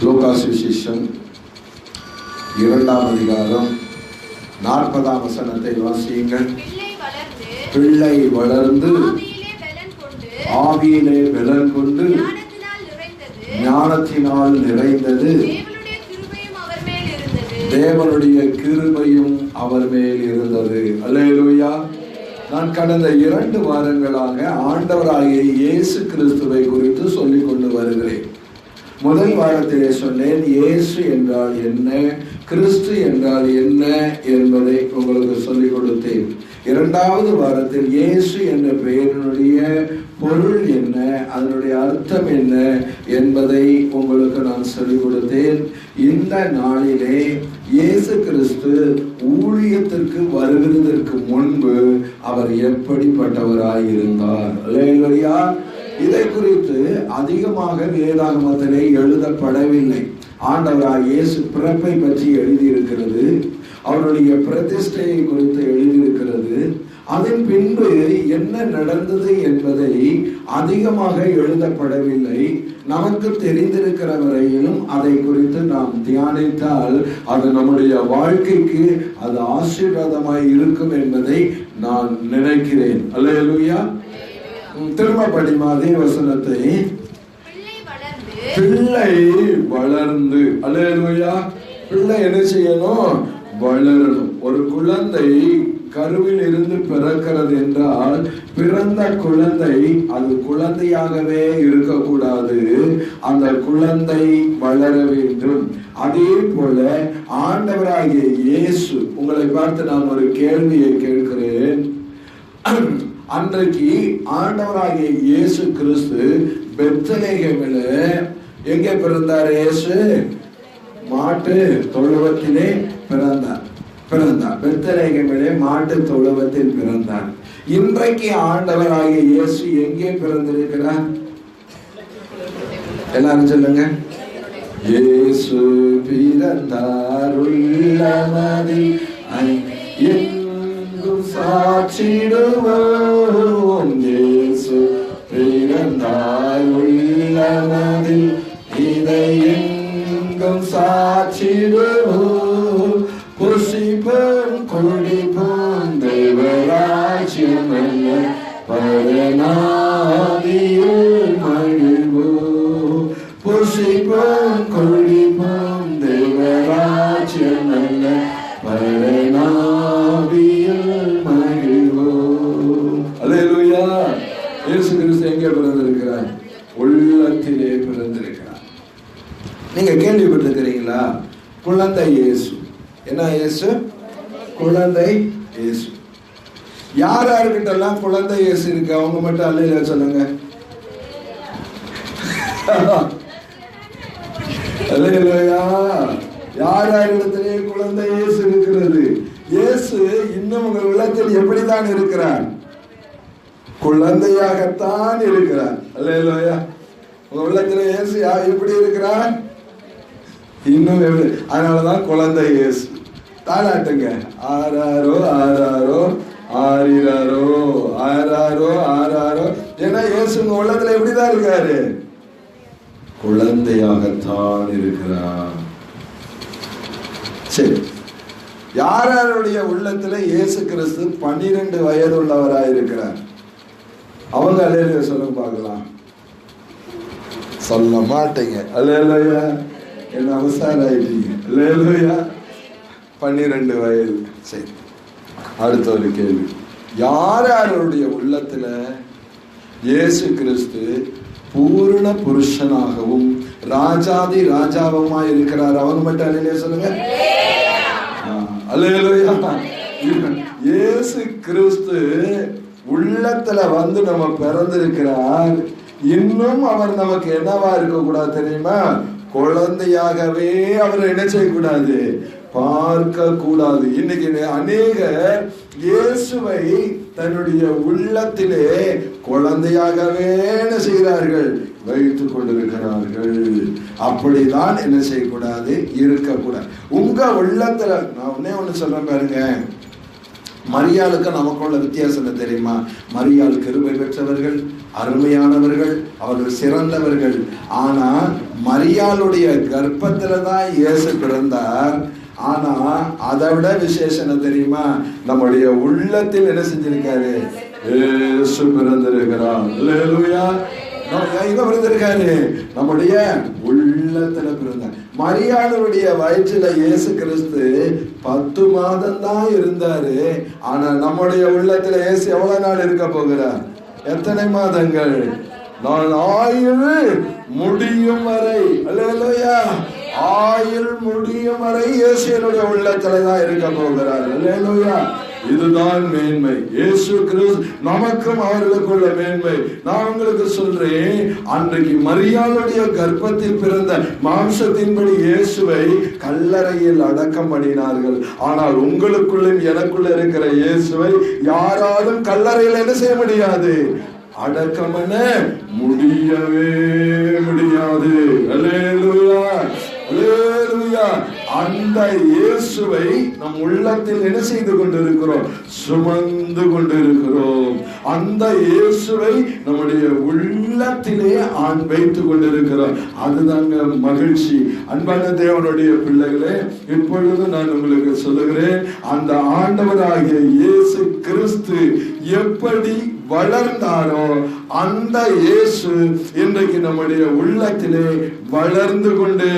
லூக்கா சுவிசேஷம் 2ஆம் அதிகாரம் 40ஆம் வசனத்தை வாசியுங்கள். பிள்ளை வளர்ந்து ஆவியிலே பலன் கொண்டு ஞானத்தினால் நிறைந்தது, தேவனுடைய கிருபையும் அவர் மேல் இருந்தது. அல்லேலூயா. நான் கடந்த 2 வாரங்களாக ஆண்டவராகிய இயேசு கிறிஸ்துவை குறித்து சொல்லிக் கொண்டு வருகிறேன். முதல் வாரத்திலே சொன்னேன் இயேசு என்றால் என்ன, கிறிஸ்து என்றால் என்ன என்பதை உங்களுக்கு சொல்லிக் கொடுத்தேன். 2வது வாரத்தில் இயேசு என்ற பெயரினுடைய பொருள் என்ன, அதனுடைய அர்த்தம் என்ன என்பதை உங்களுக்கு நான் சொல்லிக் கொடுத்தேன். இந்த நாளிலே இயேசு கிறிஸ்து ஊழியத்திற்கு வருவதற்கு முன்பு அவர் எப்படிப்பட்டவராய் இருந்தார். அல்லேலூயா. இதை குறித்து அதிகமாக வேதாகமத்திலே எழுதப்படவில்லை. ஆண்டவராய் இயேசு பிறப்பை பற்றி எழுதியிருக்கிறது, அவருடைய பிரதிஷ்டையை குறித்து எழுதியிருக்கிறது. அதன் பின்பு என்ன நடந்தது என்பதை அதிகமாக எழுதப்படவில்லை. நமக்கு தெரிந்திருக்கிற வரையிலும் அதை குறித்து நாம் தியானித்தால் அது நம்முடைய வாழ்க்கைக்கு அது ஆசீர்வாதமாய் இருக்கும் என்பதை நான் நினைக்கிறேன். அல்லேலூயா. திரும்ப படிமா அதே வசனத்தை. பிள்ளை வளர்ந்து, அல்லேலூயா. பிள்ளை என்ன செய்யணும்? வளரணும். ஒரு குழந்தை கருவில் இருந்து பிறக்கிறது என்றால் பிறந்த குழந்தை அது குழந்தையாகவே இருக்கக்கூடாது, அந்த குழந்தை வளர வேண்டும். அதே போல ஆண்டவராகிய இயேசு, உங்களை பார்த்து நான் ஒரு கேள்வியை கேட்கிறேன். அன்றைக்கு ஆண்டவராகிய இயேசு கிறிஸ்து பெத்லகேமில் எங்கே பிறந்தார்? இயேசு மாட்டு தொழுவத்திலே பிறந்தார். பெத்லகேமிலே மாட்டு தொழுவத்தில் பிறந்தார். இன்றைக்கு ஆண்டவராகிய இயேசு எங்கே பிறந்திருக்கிறார்? எல்லாரும் சொல்லுங்க. இயேசு பிறந்தார் உள்ளமதில் எங்கும் சாட்சிடுவோம். இயேசு பிறந்தார் உள்ளமதில் இதை எங்கும் சாட்சிடுவோம். புசிப்போம் குடிப்போம் தேவராஜ்யமல்ல பரநாதியில் மகிழ்வோம். புசிப்போம் குடிப்போம் தேவராஜ்யமல்ல பரநாதியில் மகிழ்வோம். அல்லேலூயா. இயேசு கிறிஸ்து எங்கே பிறந்திருக்கிறார்? உள்ளத்திலே பிறந்திருக்கிறார். நீங்க கேள்விப்பட்டிருக்கிறீங்களா? குழந்தை இயேசு. என்ன இயேசு? குழந்தை இயேசு. யார் யாருக்கிட்டெல்லாம் குழந்தை இயேசு இருக்கு அவங்க மட்டும் அல்லேலூயா சொல்லுங்க. அல்லேலூயா. யார் யாரிடத்திலே குழந்தை இயேசு இருக்கிறது? இயேசு இன்னும் உங்கள் உள்ளத்தில் எப்படிதான் இருக்கிறார்? குழந்தையாகத்தான் இருக்கிறார். அல்லேலூயா. உங்க உள்ளத்தில் இயேசு எப்படி இருக்கிறார்? இன்னும் அதனாலதான் குழந்தை இயேசு. தாளாட்டுங்க. ஆராரோ ஆராரோ ஆரிராரோ ஆராரோ ஆராரோ. ஏன்னா இயேசு உங்க உள்ளத்துல எப்படிதான் இருக்காரு? குழந்தையாகத்தான் இருக்கிறார். சரி, யாருடைய உள்ளத்துல இயேசு கிறிஸ்து 12 வயது உள்ளவராய் இருக்கிறார்? அவங்க அல்லேலூயா சொல்லுங்க பார்க்கலாம். சொல்ல மாட்டீங்க. அல்லேலூயா. என்ன அவசராயிட்டீங்க? அல்லேலூயா. 12 வயது. சரி, அடுத்த ஒரு கேள்வி. யார் யாருடைய உள்ளத்துல இயேசு கிறிஸ்து பூர்ண புருஷனாகவும் ராஜாதி ராஜாவுமாய் இருக்கிறார்? அவங்க மட்டும் அல்லேலூயா சொல்லுங்க. அல்லேலூயா. இயேசு கிறிஸ்து உள்ளத்துல வந்து நம்ம பிறந்திருக்கிறார். இன்னும் அவர் நமக்கு என்னவா இருக்க கூடாது தெரியுமா? குழந்தையாகவே அவர் என்ன செய்யக்கூடாது? பார்க்க கூடாது. இன்னைக்கு அநேகர் இயேசுவை தன்னுடைய உள்ளத்திலே குழந்தையாகவே என்ன செய்கிறார்கள்? வைத்துக் கொண்டிருக்கிறார்கள். அப்படிதான் என்ன செய்யக்கூடாது? இருக்கக்கூடாது. உங்க உள்ளத்துல நான் ஒண்ணு சொல்றேன் பாருங்க. மரியாளுக்கு நமக்குள்ள வித்தியாசம் தெரியுமா? மரியாள் கிருபை பெற்றவர்கள், அருமையானவர்கள், அவர்கள் சிறந்தவர்கள். ஆனா மரியாளுடைய கர்ப்பத்துல தான் இயேசு பிறந்தார். ஆனா அதை விட விசேஷம் தெரியுமா? நம்முடைய உள்ளத்தில் என்ன செஞ்சிருக்காரு? இயேசு பிறந்திருக்கிறார். அல்லேலூயா. பிறந்திருக்காரு, நம்முடைய உள்ளத்துல பிறந்தார். மரியாளுடைய வயிற்றுல இயேசு கிறிஸ்து 10 மாதம் தான் இருந்தாரு. ஆனா நம்முடைய உள்ளத்துல இயேசு எவ்வளவு நாள் இருக்க போகிறார்? எத்தனை மாதங்கள்? நான் ஆயுள் முடியும் வரை, அல்லேலூயா, ஆயுள் முடியும் வரை இயேசு என்னுடைய உள்ளத்துலதான் இருக்க போகிறார். அல்லேலூயா. இதுதான் மேன்மை. இயேசு கிறிஸ்து நமக்கும் அவர்களுக்குள்ள மேன்மை. நான் உங்களுக்கு சொல்றேன், அன்றைக்கு மரியாளுடைய கர்ப்பத்தில் பிறந்த மாம்சத்தின்படி இயேசுவை கல்லறையில் அடக்கம் பண்ணினார்கள். ஆனால் உங்களுக்குள்ளும் எனக்குள்ள இருக்கிற இயேசுவை யாராலும் கல்லறையில் என்ன செய்ய முடியாது? அடக்கம் பண்ண முடியவே முடியாது. அல்லேலூயா, அல்லேலூயா. அந்த இயேசுவை நம் உள்ளத்தில் என்ன செய்து கொண்டிருக்கிறோம்? சுமந்து கொண்டிருக்கிறோம். அந்த இயேசுவை நம்முடைய உள்ளத்திலே வைத்துக் கொண்டிருக்கிறோம். அதுதாங்க மகிழ்ச்சி. அன்பான தேவனுடைய பிள்ளைகளே, இப்பொழுது நான் உங்களுக்கு சொல்லுகிறேன், அந்த ஆண்டவராகிய இயேசு கிறிஸ்து எப்படி வளர்ந்தாரோ அந்த இயேசு இன்றைக்கு நம்முடைய உள்ளத்திலே வளர்ந்து கொண்டே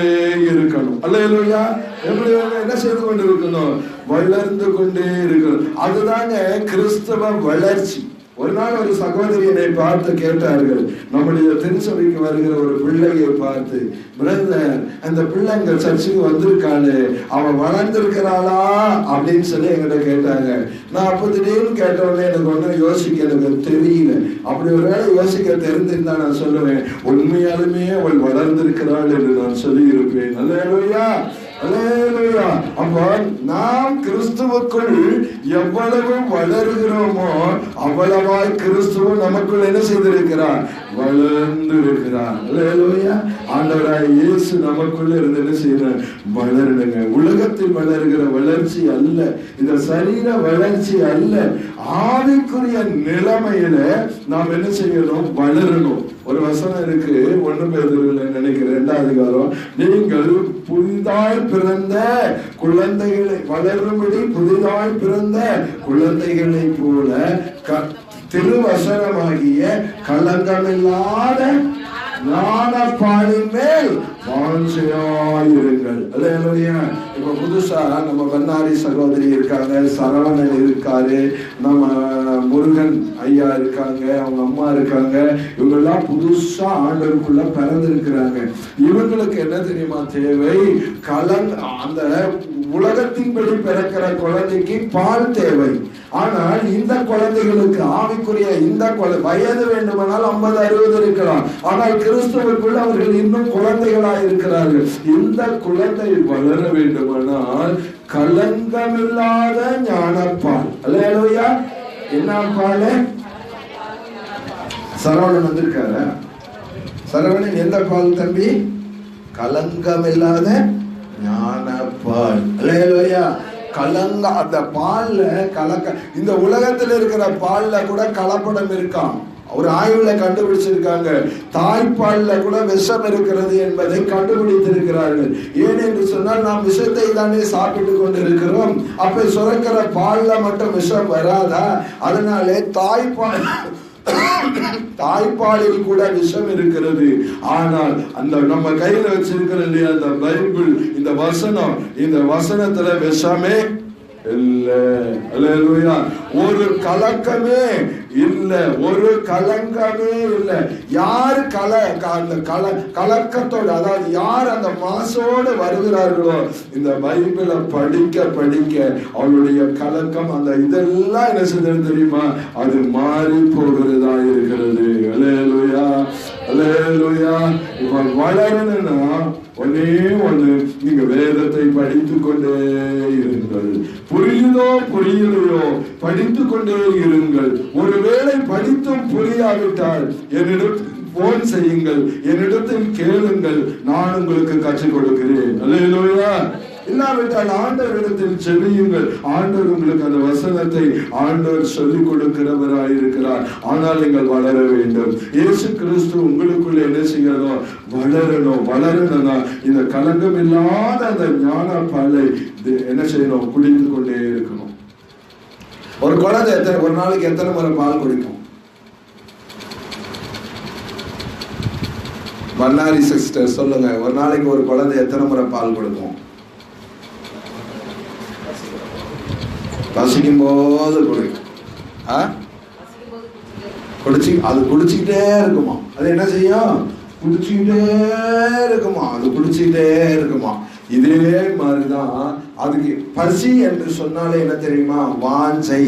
இருக்கணும். அல்லேலூயா. எப்படி என்ன செய்து கொண்டிருக்கணும்? வளர்ந்து கொண்டே இருக்கணும். அதுதாங்க கிறிஸ்தவ வளர்ச்சி. ஒரு நாள் ஒரு சகோதரி என்னை பார்த்து கேட்டார்கள், நம்முடைய திருச்சபைக்கு வருகிற ஒரு பிள்ளையை பார்த்து, பிரதர், அந்த பிள்ளை எங்க சர்ச்சுக்கு வந்திருக்காளே, அவன் வளர்ந்திருக்கிறாளா அப்படின்னு சொல்லி என்கிட்ட கேட்டாங்க. நான் அப்ப திடீர்னு கேட்டவுடனே எனக்கு ஒன்னும் யோசிக்க எனக்கு தெரியல. அப்படி ஒரு வேளை யோசிக்க தெரிந்திருந்தா நான் சொல்லுவேன், உண்மையாலுமே அவள் வளர்ந்திருக்கிறாள் என்று நான் சொல்லி இருப்பேன். அல்லேலூயா, அல்லேலூயா. அப்போ நாம் கிறிஸ்துவுக்குள் எவ்வளவு வளர்கிறோமோ அவ்வளவாய் கிறிஸ்துவ நமக்குள் என்ன செய்திருக்கிறார்? வளர்ந்து இருக்கிறார். அல்லேலூயா. ஆண்டவராய் இயேசு நமக்குள்ள இருந்து என்ன செய்யறார்? வளருங்க. உலகத்தில் வளர்கிற வளர்ச்சி அல்ல, இந்த சரீர வளர்ச்சி அல்ல, ஆவிக்குரிய நிலைமையில நாம் என்ன செய்யணும்? வளரணும். ஒரு வசனம் இருக்கு, 1 பேதுருல நினைக்கிறேன் 2ஆம் அதிகாரம், நீங்கள் புதிதாய் பிறந்த குழந்தைகளை வளரும்படி புதிதாய் பிறந்த குழந்தைகளை போல திருவசனமாகிய களங்கமில்லாத ஞானப்பாலின் மேல் வாஞ்சையாயிருங்கள். அல்லேலூயா. இப்ப புதுசா நம்ம பண்ணாரி சகோதரி இருக்காங்க, சரவணன் இருக்காரு, நம்ம முருகன் ஐயா இருக்காங்க, அவங்க அம்மா இருக்காங்க. இவங்க எல்லாம் புதுசா ஆண்டவருக்குள்ள பிறந்திருக்கிறாங்க. இவங்களுக்கு என்ன தெரியுமா தேவை? அந்த உலகத்தின்படி பிறக்கிற குழந்தைக்கு பால் தேவை. ஆனால் இந்த குழந்தைகளுக்கு ஆவிக்குரிய இந்த வயது வேண்டுமானால் 50-60 இருக்கலாம். ஆனால் கிறிஸ்துவுக்குள்ள அவர்கள் இன்னும் குழந்தைகளாய் இருக்கிறார்கள். இந்த குழந்தை வளர வேண்டுமானால் கலங்கமில்லாத ஞானப்பால். அல்லேலூயா. என்ன பால்? சரவணன் வந்திருக்காரு. சரவணன் எந்த பால் தம்பி? கலங்கமில்லாத ஞானப்பால். அல்லேலூயா. கலங்க அந்த பால்ல கலக்க. இந்த உலகத்தில் இருக்கிற பால்ல கூட கலப்படம் இருக்காம். ஒரு ஆய்வுல கண்டுபிடிச்சிருக்காங்க. தாய்ப்பால்ல கூட விஷம் இருக்கிறது என்பதை கண்டுபிடித்திருக்கிறார்கள். ஏனென்று சொன்னால் நாம் விஷத்தை தானே சாப்பிட்டு கொண்டு இருக்கிறோம். அப்ப சுரக்கிற பால்ல மட்டும் விஷம் வராதா? அதனாலே தாய்ப்பாலில் கூட விஷம் இருக்கிறது. ஆனால் அந்த நம்ம கையில வச்சிருக்கிற இல்லையா அந்த பைபிள், இந்த வசனம், இந்த வசனத்துல விஷமே இல்ல. அல்லேலூயா. ஒரு கலக்கமே இல்ல, ஒரு கலங்கமே இல்ல. யாரு அந்த கலக்கத்தோடு, அதாவது யார் அந்த மாசோடு வருகிறார்களோ இந்த பைபிளை படிக்க படிக்க அவளுடைய கலக்கம் அந்த இதெல்லாம் என்ன செய்யறது தெரியுமா? அது மாறி போகிறதா இருக்கிறது. அல்லேலூயா, அல்லேலூயா. இப்ப வளரணும்னா ஒன்னே ஒண்ணு, நீங்க வேதத்தை படித்து கொண்டே இருங்கள். புரியுதோ புரியலையோ படித்து கொண்டே இருங்கள். ஒருவேளை படித்தும் புரியாவிட்டால் என்னிடத்தில் போன் செய்யுங்கள், என்னிடத்தில் கேளுங்கள், நான் உங்களுக்கு கற்றுக் கொடுக்கிறேன். அல்லேலூயா, இல்லாவிட்டால் ஆண்டவரிடத்தில் ஜெபியுங்கள். ஆண்டவர் உங்களுக்கு அந்த வசனத்தை ஆண்டவர் சொல்லிக் கொடுக்கிறவராயிருக்கிறார். ஆனால் நீங்கள் வளர வேண்டும். இயேசு கிறிஸ்து உங்களுக்குள்ள என்ன செய்யணும்? வளரணும்னா இந்த கலங்கம் இல்லாத அந்த ஞான பாலை என்ன செய்யணும்? குடித்து கொண்டே இருக்கணும். ஒரு குழந்தை ஒரு நாளைக்கு எத்தனை முறை பால் குடிக்கும்? பண்ணாரி சிஸ்டர் சொல்லுங்க, ஒரு நாளைக்கு ஒரு குழந்தை எத்தனை முறை பால் கொடுக்கும்? பசிக்கும் போது குடிக்கும். அது குடிச்சுக்கிட்டே இருக்குமா? அது என்ன செய்யும்? குடிச்சுக்கிட்டே இருக்குமா? அது குடிச்சுக்கிட்டே இருக்குமா? இதே மாதிரிதான் அதுக்கு பசி என்று சொன்னாலே என்ன தெரியுமா? வாஞ்சை.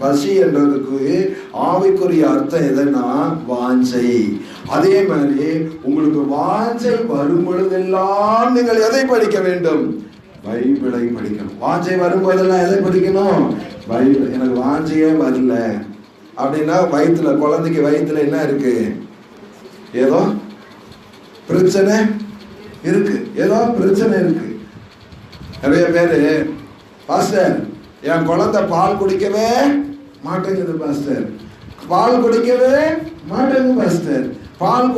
பசி என்றதுக்கு ஆவிக்குரிய அர்த்தம் எதுன்னா வாஞ்சை. அதே மாதிரி உங்களுக்கு வாஞ்சை வரும் பொழுதெல்லாம் நீங்கள் எதை படிக்க வேண்டும்? பைபிளை படிக்கணும். வாஞ்சை வரும்போதெல்லாம் எதை படிக்கணும்? பைபிள். எனக்கு வாஞ்சையே வரல அப்படின்னா குழந்தைக்கு வயிற்றுல என்ன இருக்கு? ஏதோ பிரச்சனை இருக்கு. நிறைய பேரு, பாஸ்டர் என் குழந்தை பால் குடிக்கவே மாட்டேங்குது பாஸ்டர், பால்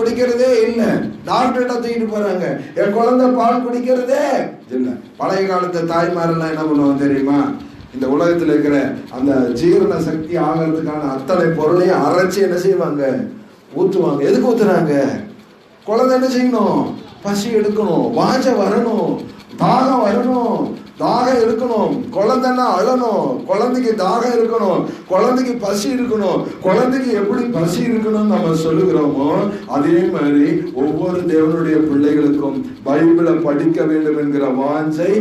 குடிக்கிறதே இல்லை, டாக்டர்கிட்ட தூக்கிட்டு போறாங்க, என் குழந்தை பால் குடிக்கிறதே இல்லை. பழைய காலத்து தாய்மாரெல்லாம் என்ன பண்ணுவாங்க தெரியுமா? இந்த உலகத்தில் இருக்கிற அந்த ஜீரண சக்தி ஆகிறதுக்கான அத்தனை பொருளையும் அரைச்சி என்ன செய்வாங்க? ஊற்றுவாங்க. எதுக்கு ஊத்துறாங்க? குழந்தை என்ன செய்யணும்? பசி எடுக்கணும், வாஞ்சை வரணும், தாகம் வரணும், தாகம் இருக்கணும். குழந்தைன்னா அழணும், குழந்தைக்கு தாகம் இருக்கணும், குழந்தைக்கு பசி இருக்கணும். குழந்தைக்கு எப்படி பசி இருக்கணும்னு நம்ம சொல்லுகிறோமோ அதே மாதிரி ஒவ்வொரு தேவனுடைய பிள்ளைகளுக்கும் பைபிளை படிக்க வேண்டும் என்கிற வாஞ்சை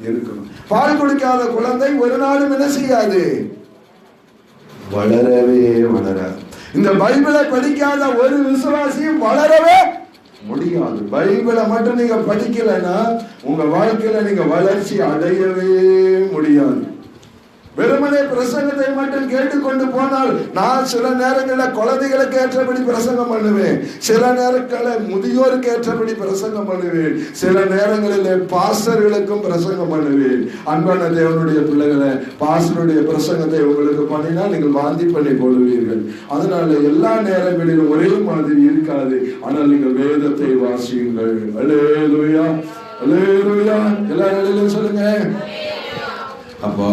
இருக்கணும். பால் குடிக்காத குழந்தை ஒரு நாளும் என்ன செய்யாது? வளரவே வளராது. இந்த பைபிளை படிக்காத ஒரு விசுவாசியும் வளரவே முடியாது. பைபிளை மட்டும் நீங்க படிக்கலைன்னா உங்க வாழ்க்கையில நீங்க வளர்ச்சி அடையவே முடியாது. வெறுமனே பிரசங்கத்தை மட்டும் கேட்டுக்கொண்டு போனால், நான் சில நேரங்களில் குழந்தைகளுக்கு ஏற்றபடி பிரசங்கம் பண்ணுவேன், சில நேரங்களில் முதியோருக்கு ஏற்றபடி பிரசங்கம் பண்ணுவேன், சில நேரங்களில் பாஸ்டர்களுக்கும் பிரசங்கம் பண்ணுவேன். அன்பான தேவனுடைய பிள்ளைகளை, பாஸ்டருடைய பிரசங்கத்தை உங்களுக்கு பண்ணினா நீங்கள் வாந்தி பண்ணி கொள்வீர்கள். அதனால எல்லா நேரங்களிலும் ஒரே மாதிரி இருக்காது. ஆனால் நீங்கள் வேதத்தை வாசியுங்கள். அல்லேலூயா, அல்லேலூயா. எல்லா நிலையிலும் சொல்லுங்க. அப்போ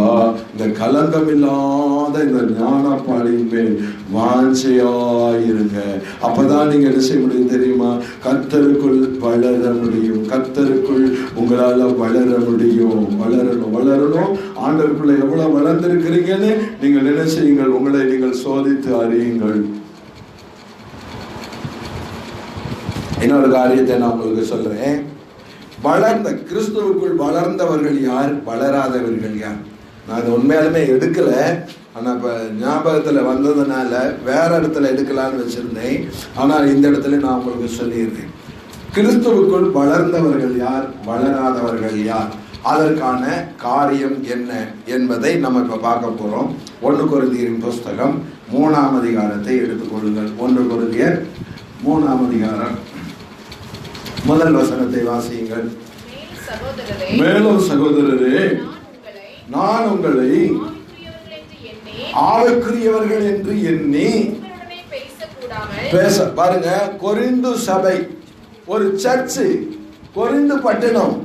இந்த கலங்கம் இல்லாத இந்த ஞானப்பாலின் மேல் வாஞ்சையாயிருங்க. அப்பதான் நீங்க என்ன செய்ய முடியும் தெரியுமா? கர்த்தருக்குள் வளர முடியும். கர்த்தருக்குள் உங்களால வளர முடியும். வளரணும். ஆண்டவருக்குள்ள எவ்வளவு வளர்ந்திருக்கிறீங்கன்னு நீங்கள் என்ன செய்யுங்கள்? உங்களை நீங்கள் சோதித்து அறியுங்கள். இன்னொரு காரியத்தை நான் உங்களுக்கு சொல்றேன். கிறிஸ்துவுக்குள் வளர்ந்தவர்கள் யார், வளராதவர்கள் யார்? நான் இது உண்மையாலுமே எடுக்கல, ஆனா இப்ப ஞாபகத்துல வந்ததுனால வேற இடத்துல எடுக்கலான்னு வச்சிருந்தேன். ஆனால் இந்த இடத்துல நான் உங்களுக்கு சொல்லியிருந்தேன். கிறிஸ்துவுக்குள் வளர்ந்தவர்கள் யார், வளராதவர்கள் யார், அதற்கான காரியம் என்ன என்பதை நம்ம இப்ப பார்க்க போறோம். 1 கொரிந்தியரின் புஸ்தகம் 3ஆம் அதிகாரத்தை எடுத்துக்கொள்ளுங்கள். 1 கொரிந்தியர் 3ஆம் அதிகாரம் முதல் வசனத்தை வாசியுங்கள். மேலும் சகோதரரே, நான் உங்களை ஆவிக்குரியவர்கள் என்று எண்ணி பேச. பாருங்க, கொரிந்து சபை ஒரு சர்ச்சு, கொரிந்து பட்டணம்.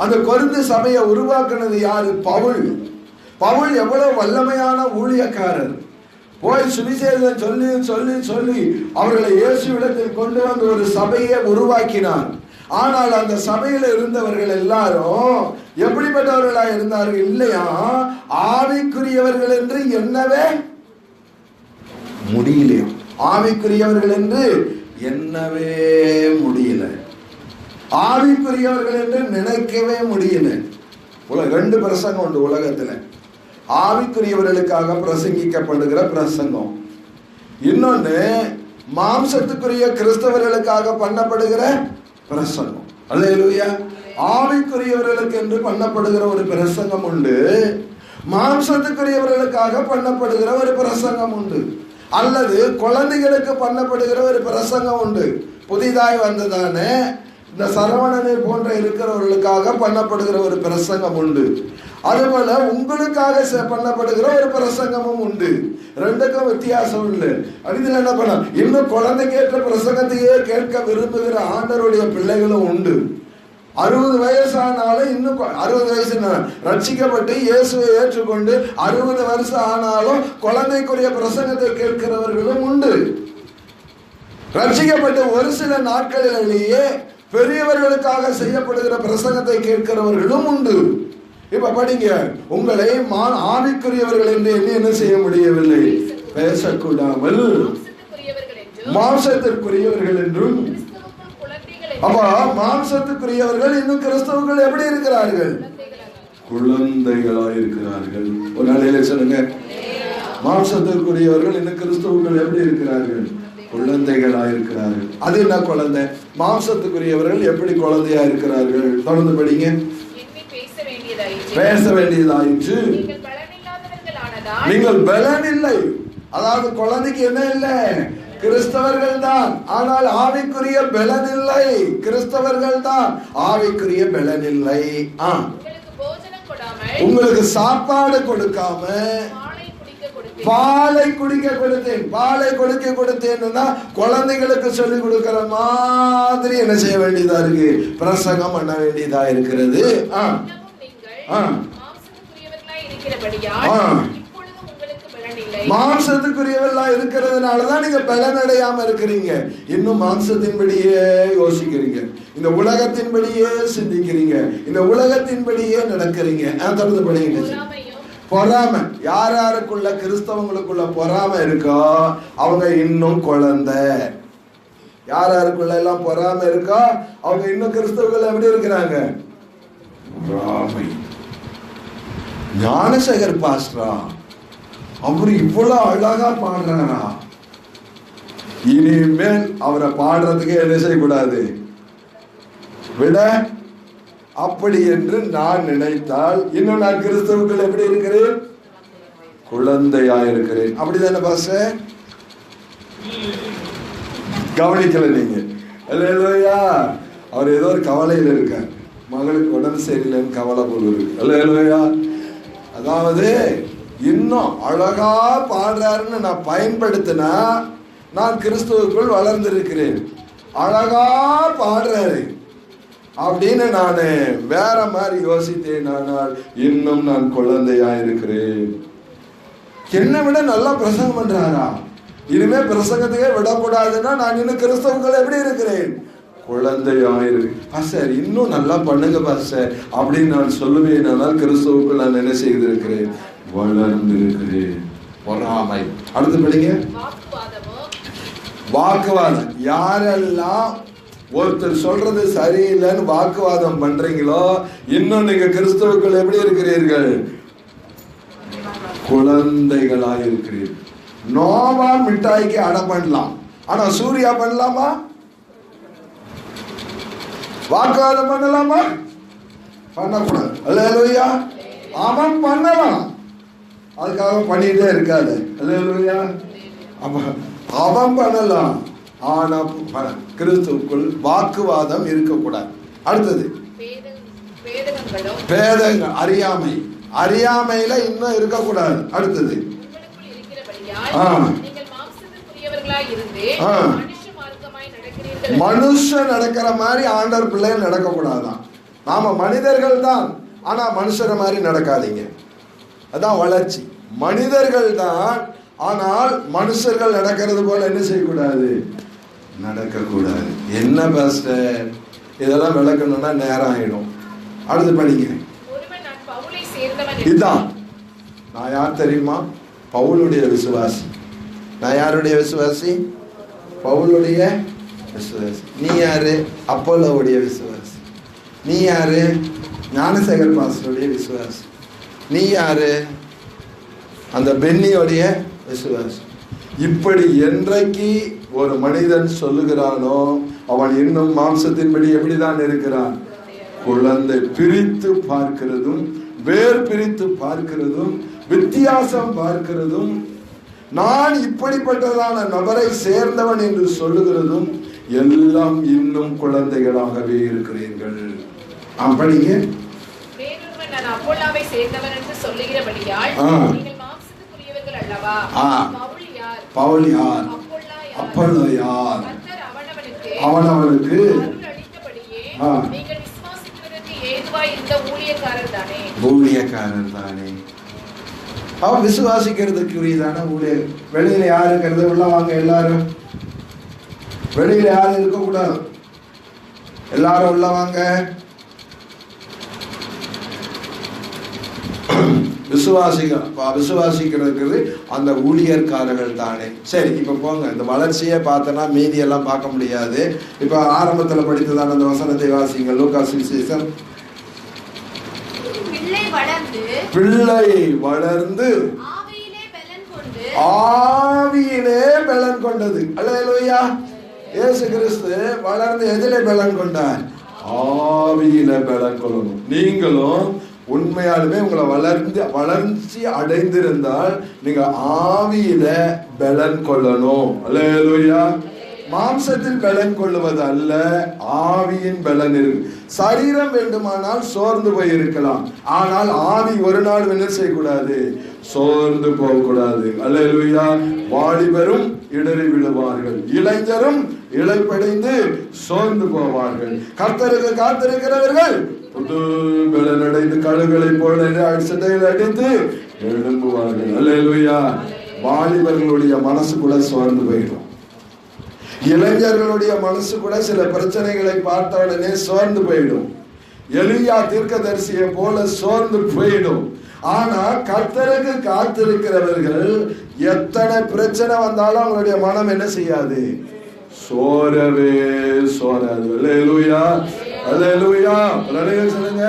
அந்த கொரிந்து சபையை உருவாக்குனது யாரு? பவுல் எவ்வளவு வல்லமையான ஊழியக்காரர். போய் சுவிசேஷம் சொல்லி சொல்லி சொல்லி அவர்களை இயேசுவிடத்தில் கொண்டு வந்து ஒரு சபையை உருவாக்கினார். ஆனால் அந்த சபையில இருந்தவர்கள் எல்லாரும் எப்படிப்பட்டவர்களா இருந்தார்கள்? இல்லையா, ஆவிக்குரியவர்கள் என்று எண்ணவே முடியலையா? ஆவிக்குரியவர்கள் என்று எண்ணவே முடியல, ஆவிக்குரியவர்கள் என்று நினைக்கவே முடியல. 2 பிரசங்கம் உண்டு உலகத்துல. ஆவிக்குரியவர்களுக்காக பிரசங்கிக்கப்படுகிற பிரசங்கம், இன்னொன்னு மாம்சத்துக்குரிய கிறிஸ்தவர்களுக்காக பண்ணப்படுகிற பிரசங்கம். அல்லேலூயா. ஆவிக்குரியவர்களுக்கு என்று பண்ணப்படுகிற ஒரு பிரசங்கம் உண்டு, மாம்சத்துக்குரியவர்களுக்காக பண்ணப்படுகிற ஒரு பிரசங்கம் உண்டு, அல்லது குழந்தைகளுக்கு பண்ணப்படுகிற ஒரு பிரசங்கம் உண்டு. புதிதாய் வந்ததானே இந்த சரவணனை போன்ற இருக்கிறவர்களுக்காக பண்ணப்படுகிற ஒரு பிரசங்கம் உண்டு. அதுபோல உங்களுக்காக பண்ணப்படுகிற ஒரு பிரசங்கமும் உண்டு. ரெண்டுக்கும் வித்தியாசம் இல்லை. இதுல என்ன பண்ண, இன்னும் குழந்தைக்கு ஏற்ற பிரசங்கத்தையே கேட்க விரும்புகிற ஆண்டவருடைய பிள்ளைகளும் உண்டு. 60 வயசானாலும் இன்னும் 60 வயசு ரட்சிக்கப்பட்டு இயேசுவை ஏற்றுக்கொண்டு 60 வருஷம் ஆனாலும் குழந்தைக்குரிய பிரசங்கத்தை கேட்கிறவர்களும் உண்டு. ரட்சிக்கப்பட்டு ஒரு சில நாட்களிலேயே பெரியவர்களுக்காக செய்யப்படுகிற பிரசங்கத்தை கேட்கிறவர்களும் உண்டு. இப்ப படிங்க, உங்களை ஆவிக்குரியவர்கள் என்று என்ன செய்ய முடியவில்லை, பேசக்கூடாமல் மாம்சத்திற்குரியவர்கள் என்றும். அப்ப மாம்சத்துக்குரியவர்கள் இன்னும் கிறிஸ்தவர்கள் எப்படி இருக்கிறார்கள், குழந்தைகளாய் இருக்கிறார்கள். ஒரு நாளையில சொல்லுங்க, மாம்சத்திற்குரியவர்கள் இன்னும் கிறிஸ்தவர்கள் எப்படி இருக்கிறார்கள், குழந்தைகளாய் இருக்கிறார்கள். அது என்ன குழந்தை? மாம்சத்துக்குரியவர்கள் எப்படி குழந்தையா இருக்கிறார்கள்? தொடர்ந்து படிங்க. பேச வேண்டியதாயிற்று, நீங்கள் பலன் இல்லை. அதாவது குழந்தைக்கு என்ன இல்லை, கிறிஸ்தவர்கள் தான், ஆனால் ஆவிக்குரிய பலன் இல்லை. கிறிஸ்தவர்கள் தான், ஆவிக்குரிய பலன் இல்லை. உங்களுக்கு சாப்பாடு கொடுக்காம பாலை குடிக்க கொடுத்தேன். பாலை குடிக்க கொடுத்தேன்னா குழந்தைகளுக்கு சொல்லி கொடுக்கிற மாதிரி என்ன செய்ய வேண்டியதா இருக்கு, பிரசங்கம் பண்ண வேண்டியதா இருக்கிறது. மாம்சத்துக்குரியவர்களா இருக்கிறதுனாலதான் நீங்க பலன் அடையாம இருக்கிறீங்க. இன்னும் மாம்சத்தின்படியே யோசிக்கிறீங்க, இந்த உலகத்தின்படியே சிந்திக்கிறீங்க, இந்த உலகத்தின்படியே நடக்கிறீங்க. தொடர்ந்து படிங்க. பொறாமை, யார் யாருக்குள்ள கிறிஸ்தவங்களுக்குள்ள பொறாமை இருக்கோ அவங்க இன்னும் குழந்தை. யார் யாருக்குள்ள எல்லாம் பொறாமை இருக்கோ அவங்க இன்னும் கிறிஸ்தவர்கள் எப்படி இருக்கிறாங்க, பொறாமை. ஞானசேகர் பாஸ்டரா, அவரு இவ்வளவு அழகா பாடுறாரா, இனிமேல் அவரை பாடுறதுக்கு என்ன செய்யக்கூடாது விட. அப்படி என்று நான் நினைத்தால் இன்னும் நான் கிறிஸ்தவர்கள் எப்படி இருக்கிறேன், குழந்தையா இருக்கிறேன். அப்படிதானே பாஸ்டர்? கவனிக்கல நீங்க. அல்லேலூயா. அவர் ஏதோ ஒரு கவலையில் இருக்கார், மகளுக்கு உடம்பு சரியில்லைன்னு கவலை போல இருக்கு. அல்லேலூயா. அதாவது இன்னும் அழகா பாடுறாருன்னு நான் பயன்படுத்தினா நான் கிறிஸ்துவுக்குள் வளர்ந்திருக்கிறேன். அழகா பாடுறாரு அப்படின்னு நான் வேற மாதிரி யோசித்தேன், ஆனால் இன்னும் நான் குழந்தையா இருக்கிறேன். என்னை விட நல்லா பிரசங்கம் பண்றாரா, இனிமே பிரசங்கத்தையே விடக்கூடாதுன்னா நான் இன்னும் கிறிஸ்தவர்கள் எப்படி இருக்கிறேன், குழந்தையா இருக்கு. பாஸ்டர் இன்னும் நல்லா பண்ணுங்க பாஸ்டர் அப்படின்னு நான் சொல்லுவேன், ஆனால் கிறிஸ்தவுக்குள் நான் என்ன செய்திருக்கிறேன், வளர்ந்திருக்கிறேன். பொறாமை. அடுத்து படிங்க. வாக்குவாதம். யாரெல்லாம் ஒருத்தர் சொல்றது சரியில்லைன்னு வாக்குவாதம் பண்றீங்களோ இன்னும் நீங்க கிறிஸ்தவுக்குள் எப்படி இருக்கிறீர்கள், குழந்தைகளாய் இருக்கிறீர்கள். நோவா மிட்டாய்க்கு அடை பண்ணலாம், ஆனா சூர்யா பண்ணலாமா, வாக்குவாதம் பண்ணலாமா, பண்ணக்கூடாது. அல்லேலூயா. அவன் பண்ணலாம், அதுக்காக பண்ணிட்டே இருக்காது. அல்லேலூயா. அவன் பண்ணலாம், ஆனா கிறிஸ்துவுக்குள் வாக்குவாதம் இருக்கக்கூடாது. அடுத்தது பேதங்கள், அறியாமை. அறியாமையில இன்னும் இருக்கக்கூடாது. அடுத்தது மனுஷன் நடக்கிற மாதிரி ஆண்டவர் பிள்ளைகள் நடக்க கூடாதான். நாம மனிதர்கள் தான், ஆனா மனுஷரை மாதிரி நடக்காதீங்க. அதான் வளர்ச்சி. மனிதர்கள் தான், ஆனால் மனுஷர்கள் நடக்கிறது போல என்ன செய்யக்கூடாது, நடக்கக்கூடாது. என்ன பாஸ்டர் இதெல்லாம் விளக்கணும்னா நேரம் ஆயிடும். அடுத்து படிங்க. இதுதான் நான் யார் தெரியுமா, பவுலுடைய விசுவாசி. நான் யாருடைய விசுவாசி, பவுலுடைய விசுவாசி. நீ யாரு, அப்போலோவுடைய விசுவாசி. நீ யாரு, ஞானசேகர் பாஸ்டருடைய விசுவாசி. நீ யாரு, அந்த பென்னியோடைய விசுவாசி. இப்படி என்றைக்கு ஒரு மனிதன் சொல்லுகிறானோ அவன் இன்னும் மாம்சத்தின்படி எப்படிதான் இருக்கிறான், குழந்தை. பிரித்து பார்க்கிறதும் வேர் பிரித்து பார்க்கிறதும் வித்தியாசம் பார்க்கிறதும் நான் இப்படிப்பட்டதான நபரை சேர்ந்தவன் என்று சொல்லுகிறதும் எல்லாம் இன்னும் குழந்தைகளாகவே இருக்கிறீர்கள். படிங்க. நான் அப்போல்லாவை சேர்ந்தவன் என்று சொல்லுகிறபடியால் நீங்கள் மாம்சத்துக்குரியவர்கள் அல்லவா? பவுல் யார்? அப்போல்லோ யார்? அவனவனுக்கு நீங்கள் விசுவாசிக்கிறதற்கு ஏதுவாய் இருந்த ஊழியக்காரர் தானே. ஊழியக்காரர் தானே. அவன் விசுவாசிக்கிறதுக்குரியதான ஊழியர். வெளியில யாரு இருக்கிறது? உள்ள வாங்க எல்லாரும். வெளியில யாரும் இருக்க கூடாது. எல்லாரும் உள்ள வாங்க. விசுவாசிக்கிறது அந்த ஊழியர்காரர்கள் தானே. சரி, இப்ப போங்க. இந்த வளர்ச்சியை பார்த்தனா மீதி எல்லாம் பார்க்க முடியாது. இப்ப ஆரம்பத்துல படித்ததான அந்த வசனத்தை வாசிங்க. லூக்கா 6:6. பிள்ளை வளர்ந்து ஆவியிலே பலன் கொண்டது. அல்லேலூயா. இயேசு கிறிஸ்து வளர்ந்து எதிலே பலன் கொண்டார்? ஆவியில பலன் கொள்ளணும். நீங்களும் உண்மையாலுமே உங்களை வளர்ச்சி அடைந்திருந்தால் நீங்க ஆவியில பலன் கொள்ளணும். அல்லேலூயா. மாம்சத்தில் பலன் கொள்ளுவது அல்ல, ஆவியின் பலன் இருக்கு. சரீரம் வேண்டுமானால் சோர்ந்து போய் இருக்கலாம், ஆனால் ஆவி ஒரு நாள் என்ன செய்யக்கூடாது? சோர்ந்து போகக்கூடாது. அல்லேலூயா. வாலிபரும் இடறி விழுவார்கள், இளைஞரும் இளைப்படைந்து சோர்ந்து போவார்கள். கர்த்தருக்கு காத்திருக்கிறவர்கள் புது பலன் அடைந்து கழுகளை போல சிட்டையில் அடித்து எழும்புவார்கள். அல்லேலூயா. வாலிபர்களுடைய மனசு கூட சோர்ந்து போயிடும். இளைஞர்களுடைய மனசு கூட சில பிரச்சனைகளை பார்த்த உடனே சோர்ந்து போயிடும். எலியா தீர்க்கதரிசியை போல சோர்ந்து போயிடும். ஆனா கர்த்தருக்கு காத்திருக்கிறவர்கள் எத்தனை பிரச்சனை வந்தாலும் அவங்களுடைய மனம் என்ன செய்யாது? சோரவே சோராது. அல்லேலூயா. அல்லேலூயா. சொல்லுங்க.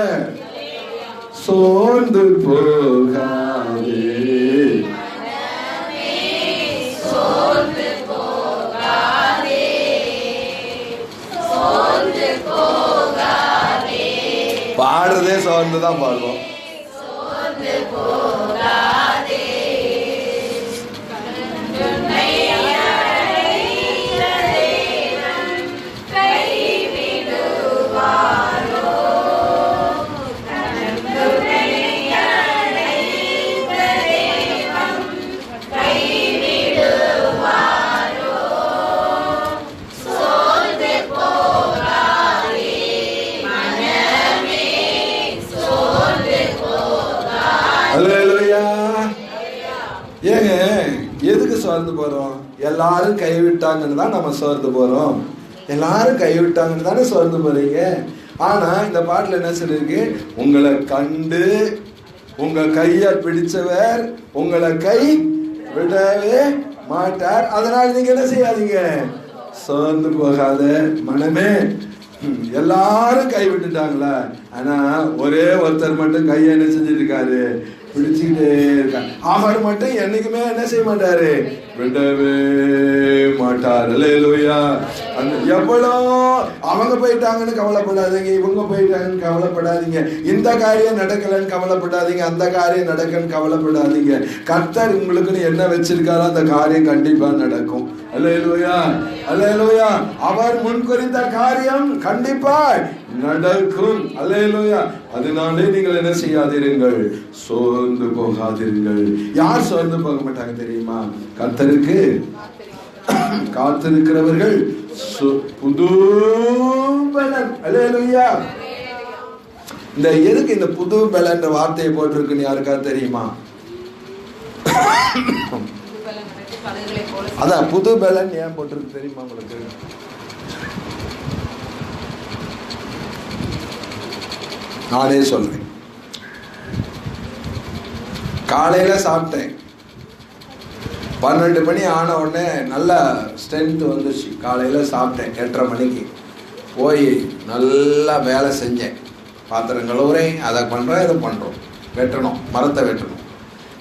சோர்ந்து போகாதே, பாடுறதே சோர்ந்துதான் பாடுவோம். ஏங்க எதுக்கு சோர்ந்து போறோம்? எல்லாரும் கைவிட்டாங்கன்னு தான் நம்ம சோர்ந்து போறோம். எல்லாரும் கைவிட்டாங்கன்னு தானே சோர்ந்து போறீங்க. ஆனா இந்த பாட்டுல என்ன சொல்லிருக்கு? உங்களை கண்டு உங்க கைய பிடிச்சவர் உங்களை கை விடவே மாட்டார். அதனால நீங்க என்ன செய்யாதீங்க? சோர்ந்து போகாத மனமே. எல்லாரும் கை விட்டுட்டாங்களா? ஆனா ஒரே ஒருத்தர் மட்டும் கையை என்ன செஞ்சுட்டு இருக்காரு? பிடிச்சுக்கிட்டே இருக்காரு. அவர் மட்டும் என்னைக்குமே என்ன செய்ய மாட்டாரு? விடவே மாட்டார். அல்லேலூயா. எவ்வளோ அவங்க போயிட்டாங்கன்னு கவலைப்படாதீங்க, இவங்க போயிட்டாங்கன்னு கவலைப்படாதீங்க, இந்த காரியம் நடக்கலன்னு கவலைப்படாதீங்க, அந்த காரியம் நடக்கன்னு கவலைப்படாதீங்க. கர்த்தர் உங்களுக்குன்னு என்ன வச்சிருக்காரோ அந்த காரியம் கண்டிப்பா நடக்கும். அல்லேலூயா. அல்லேலூயா. அவர் முன்குறித்த காரியம் கண்டிப்பா நடக்கும். அல்லேலூயா. அதனாலே நீங்கள் என்ன செய்யாதீர்கள்? சோர்ந்து போகாதீர்கள். யார் சோர்ந்து போக மாட்டாங்க தெரியுமா? கர்த்தருக்கு காத்திருக்கிறவர்கள் புது பலன். அல்லேலூயா. இந்த எதுக்கு இந்த புது பலன் வார்த்தையை போட்டிருக்குன்னு யாருக்கா தெரியுமா? அதான் புது பலன் ஏன் போட்டிருக்கு தெரியுமா உங்களுக்கு? நானே சொல்றேன். காலையில சாப்பிட்டேன், 12 மணி ஆன உடனே நல்ல ஸ்ட்ரென்த் வந்துச்சு. காலையில சாப்பிட்டேன் 8:30 மணிக்கு போய் நல்லா வேலை செஞ்சேன். பாத்திரம் கழுவுறேன், அதை பண்றேன், இதை பண்றோம், வெட்டணும், மரத்தை வெட்டணும்.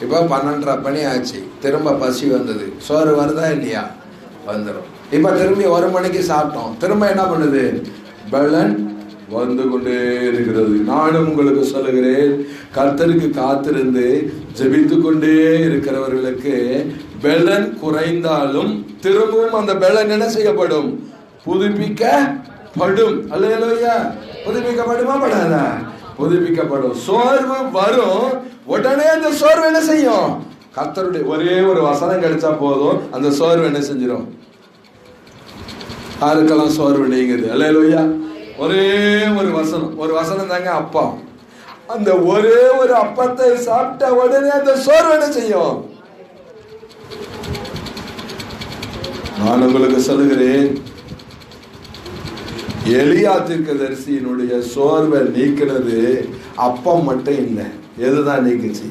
இப்போ 12:30 மணி ஆச்சு. திரும்ப பசி வந்தது. சோறு வருதா இல்லையா? வந்துடும். இப்போ திரும்பி 1 மணிக்கு சாப்பிட்டோம். திரும்ப என்ன பண்ணுது? பலன் வந்து கொண்டே இருக்கிறது. நானும் உங்களுக்கு சொல்லுகிறேன், கர்த்தருக்கு காத்திருந்து ஜெபித்து கொண்டே இருக்கிறவர்களுக்கு பலன் குறைந்தாலும் திரும்பவும் அந்த பலன் என்ன செய்யப்படும்? புதுப்பிக்கப்படும். அல்லேலூயா. புதுப்பிக்கப்படுமா படாதா? புதுப்பிக்கப்படும். சோர்வு வரும், உடனே அந்த சோர்வு என்ன செய்யும்? கர்த்தருடைய ஒரே ஒரு வசனம் கிடைச்சா போதும், அந்த சோர்வு என்ன செஞ்சிடும்? யாருக்கெல்லாம் சோர்வு நீங்குது? அல்லேலூயா. ஒரே ஒரு வசனம் தாங்க அப்பம். அந்த ஒரே ஒரு அப்பத்தை சாப்பிட்ட உடனே அந்த சோர்வு என்ன செய்யும்? நான் உங்களுக்கு சொல்லுகிறேன், எலியா தீர்க்கதரிசியினுடைய சோர்வை நீக்கினது அப்பம் மட்டும் இல்லை. எதுதான் நீக்கிச்சு?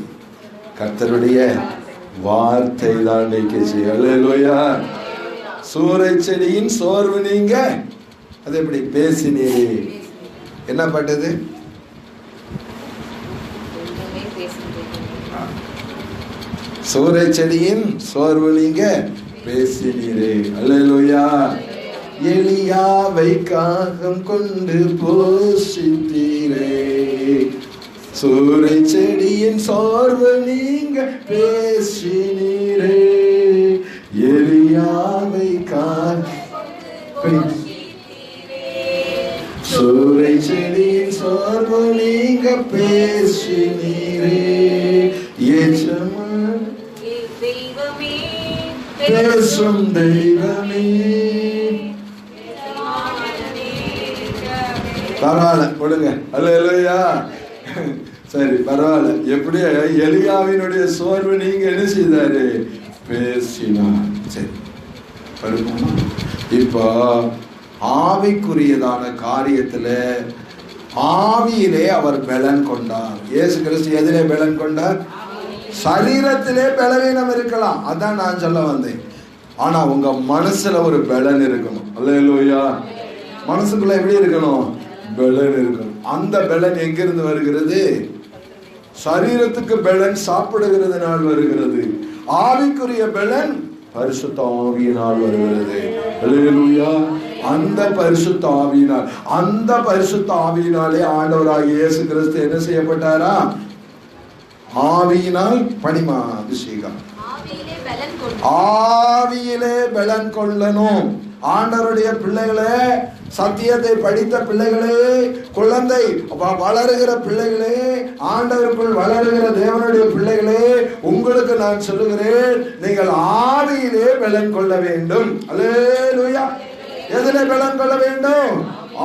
கர்த்தருடைய வார்த்தை தான் நீக்கிச்சு. அல்லேலூயா. சூரை செடியின் சோர்வு நீங்க அது எப்படி? பேசினீரே. என்ன பட்டது? சூரை செடியின் சோர்வு நீங்க பேசினீரே. அல்லேலூயா. எலியாவை காகம் கொண்டு போஷித்தீரே. சூரை செடியின் சோர்வு நீங்க பேசினீரே. எலியாவை சூரை செடியின் சோர்வு நீங்க பேசினீரே. பேசும் தெய்வமே. பரவாயில்ல கொடுங்க. அல்லேலூயா. சரி பரவாயில்ல. எப்படி எலியாவினுடைய சோர்வு நீங்க என்ன செய்தாரு? பேசினார். சரி இப்போ ஆவிக்குரியதான காரியத்துல ஆவியிலே அவர் பலன் கொண்டார். இயேசு கிறிஸ்து எதிலே பலன் கொண்டார்? சரீரத்திலே பலவீனம் இருக்கலாம், அதான் நான் சொல்ல வந்தேன். ஆனா உங்க மனசுல ஒரு பலன் இருக்கணும். அல்லேலூயா. மனசுக்குள்ள எப்படி இருக்கணும்? பலன் இருக்கணும். அந்த பலன் எங்கிருந்து வருகிறது? சரீரத்துக்கு பலன் சாப்பிடுகிறதுனால் வருகிறது. ஆவிக்குரிய பலன் பரிசுத்த ஆவியினால் வருகிறது. அல்லேலூயா. அந்த பரிசுத்த ஆவியினாலே ஆண்டவராகிய இயேசு கிறிஸ்து என்ன செய்யப்பட்டாரா? ஆவியினால் பணிமா அபிஷேகம். ஆவியிலே பலன் கொள்ளணும். ஆண்டவருடைய பிள்ளைகளே, சத்தியத்தை படித்த பிள்ளைகளே, குழந்தை வளருகிற பிள்ளைகளே, ஆண்டவருக்குள் வளருகிற தேவனுடைய பிள்ளைகளே, உங்களுக்கு நான் சொல்லுகிறேன், நீங்கள் ஆவியிலே பலன் கொள்ள வேண்டும். அல்லேலூயா. எதிலே பலன் கொள்ள வேண்டும்?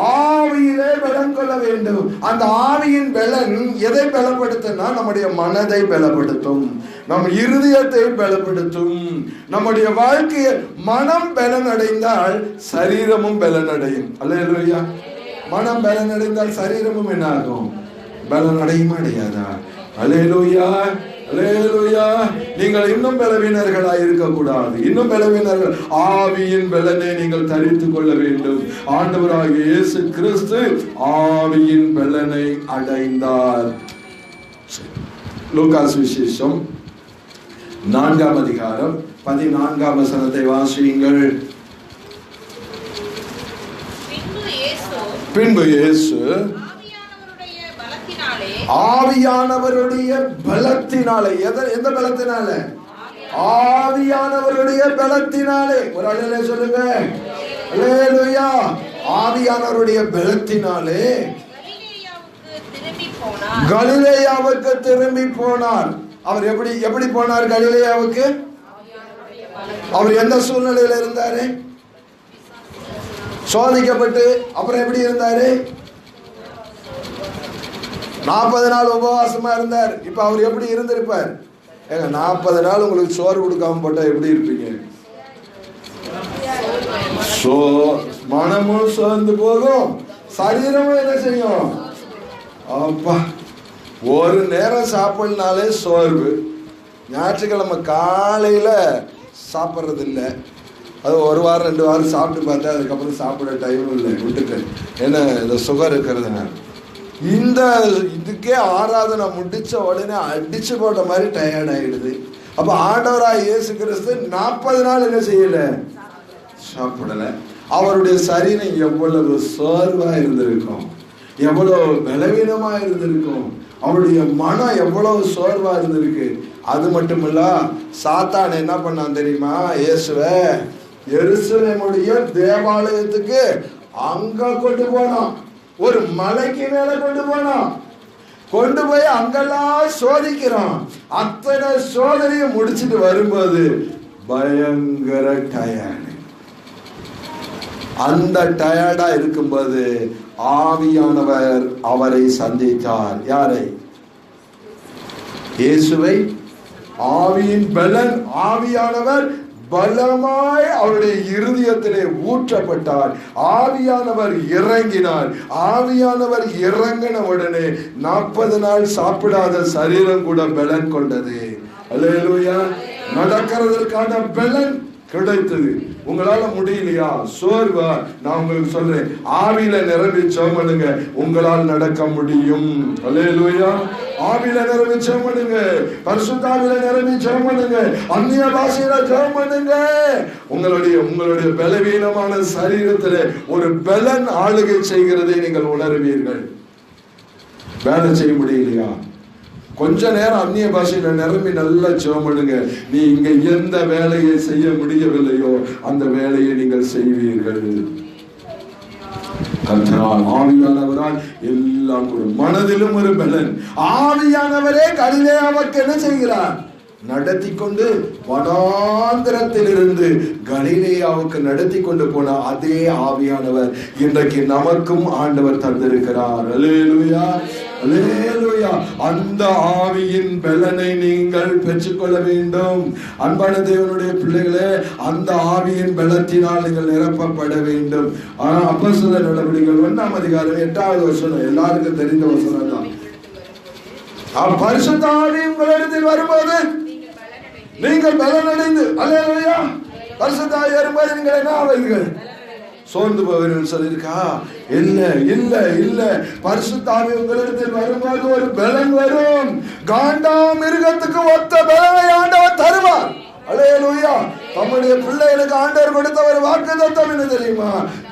ஆவியிலே பலன் கொள்ள வேண்டும். அந்த ஆவியின் பலன் எதை பலப்படுத்தும்? நம்முடைய மனதை பலப்படுத்தும், நம் இருதயத்தை பலப்படுத்தும், நம்முடைய வாழ்க்கையை. மனம் பலன் அடைந்தால் சரீரமும் பலன் அடையும். அல்லேலூயா. மனம் பலன் அடைந்தால் சரீரமும் என்ன ஆகும்? பலன் அடையுமா அடையாதா? அல்லேலூயா. அல்லேலூயா. நீங்கள் இன்னும் பலவீனர்களாய் இருக்கக்கூடாது. இன்னும் பலவீனர்கள். ஆவியின் பலனை நீங்கள் தரித்துக் கொள்ள வேண்டும். ஆண்டவராகிய இயேசு கிறிஸ்து ஆவியின் பலனை அடைந்தார். லூக்கா சுவிசேஷம் 4ஆம் அதிகாரம் 14ஆம் வசனத்தை வாசியுங்கள். பின்பு இயேசு ஆவியானவருடைய பலத்தினாலே. எந்த பலத்தினாலே? ஆவியானவருடைய பலத்தினாலே. ஒரு அழையிலே சொல்லுங்க. அல்லேலூயா. ஆவியானவருடைய பலத்தினாலே கலிலேயாவுக்கு திரும்பி போனார். அவர் எப்படி போனார் கலிலேயாவுக்கு? அவர் எந்த சூழ்நிலையில இருந்தாரு? சோதிக்கப்பட்டு அப்புறம் எப்படி இருந்தாரு? 40 நாள் உபவாசமா இருந்தார். இப்ப அவர் எப்படி இருந்திருப்பார்? 40 நாள் உங்களுக்கு சோறு கொடுக்காம போட்டா எப்படி இருப்பீங்க? மனமும் சோர்ந்து போகும், சரீரமும் என்ன செய்யும்? அப்பா, ஒரு நேரம் சாப்பிடனாலே சோர்வு. ஞாயிற்றுக்கிழமை காலையில சாப்பிட்றது இல்லை. அது 1 வாரம் 2 வாரம் சாப்பிட்டு பார்த்தா அதுக்கப்புறம் சாப்பிட டைமும் இல்லை, விட்டுட்டு. ஏன்னா இந்த சுகர் இருக்கிறதுனால. இந்த இதுக்கே ஆராதனை முடிச்ச உடனே அடிச்சு போட்ட மாதிரி டயர்ட் ஆயிடுது. அப்ப ஆண்டவராய் இயேசு கிறிஸ்து 40 நாள் என்ன செய்யல? சாப்பிடல. அவருடைய சரீரம் எவ்வளவு சோர்வா இருந்திருக்கும், எவ்வளவு பலவீனமா இருந்திருக்கும், அவருடைய மனம் எவ்வளவு சோர்வா இருந்திருக்கு. அது மட்டும் இல்ல, சாத்தான் என்ன பண்ணான் தெரியுமா? இயேசுவை எருசலேமுடைய தேவாலயத்துக்கு அங்க கொண்டு போனோம், ஒரு மலைக்கு மேல கொண்டு போனோம், கொண்டு போய் அங்கெல்லாம் சோதிக்கிறோம். அத்தனை சோதனையை முடிச்சுட்டு வரும்போது பயங்கர டயர்டு. அந்த டயர்டா இருக்கும்போது ஆவியானவர் அவரை சந்தித்தார். யாரை? இயேசுவை. ஆவியின் பலன், ஆவியானவர் பலமாய் அவருடைய இருதயத்திலே ஊற்றப்பட்டார். ஆவியானவர் இறங்கினார். ஆவியானவர் இறங்கின உடனே 40 நாள் சாப்பிடாத சரீரம் கூட பலன் கொண்டது. அல்லேலூயா. நடக்கிறதற்கான பலன் கிடைத்தது. உங்களால முடியலையா, சோர்வா, நான் உங்களுக்கு சொல்றேன், ஆவியில நிரம்பி ஜெபம் பண்ணுங்க, உங்களால் நடக்க முடியும். அல்லேலூயா. ஆவியில நிரம்பி ஜெபம் பண்ணுங்க, பரிசுத்த ஆவியில நிரம்பி ஜெபம் பண்ணுங்க, அந்நிய பாஷையில ஜெபம் பண்ணுங்க. உங்களுடைய பலவீனமான சரீரத்திலே ஒரு பலன் ஆளுகை செய்கிறதை நீங்கள் உணர்வீர்கள். வேலை செய்ய முடியலையா, கொஞ்ச நேரம் அந்நிய பாஷையில நிரம்பி நல்லா ஜெபம் பண்ணுங்க. நீ இங்க எந்த வேலையை செய்ய முடியவில்லையோ அந்த வேலையை நீங்கள் செய்வீர்கள். கர்த்தரால், ஆவியானவரால் எல்லாம் ஒரு மனதிலும் ஒரு பலன். ஆவியானவரே கலிலேயாவுக்கு என்ன செய்கிறார்? நடத்தி கொண்டு வனாந்திரத்தில் இருந்து கலிலேயாவுக்கு நடத்தி கொண்டு போன அதே ஆவியானவர் இன்றைக்கு நமக்கும் ஆண்டவர் தந்திருக்கிறார். அல்லேலூயா, அல்லேலூயா. அந்த ஆவியின் பலனை நீங்கள் பெற்றுக்கொள்ள வேண்டும். அன்பான தேவனுடைய பிள்ளைகளே, அந்த ஆவியின் பலத்தினால் நீங்கள் நிரப்பப்பட வேண்டும். அப்போஸ்தலர் நடவடிக்கைகள் 1ஆம் அதிகாரம் 8வது வசனம் எல்லாருக்கும் தெரிந்த வசனம் தான். பரிசுத்த ஆவி உங்களிடத்தில் வரும்போது நீங்கள் பலனடைந்து, அல்லேலூயா, பரிசுத்த ஆவி வரும்போது நீங்கள் என்ன ஆவீர்கள்? சோர்ந்து போவீர்கள் சொல்லியிருக்கா? இல்ல இல்ல இல்ல. பரிசுத்த ஆவி உங்களிடத்தில் வரும்போது ஒரு பலன் வரும். காண்டாமிருகத்துக்கு ஒத்த பலனை ஆண்டவர் தருவார். அல்லேலூயா. தம்முடைய பிள்ளைகளுக்கு ஆண்டவர் கொடுத்த ஒரு வாக்குத்தத்தம் என்ன தெரியுமா?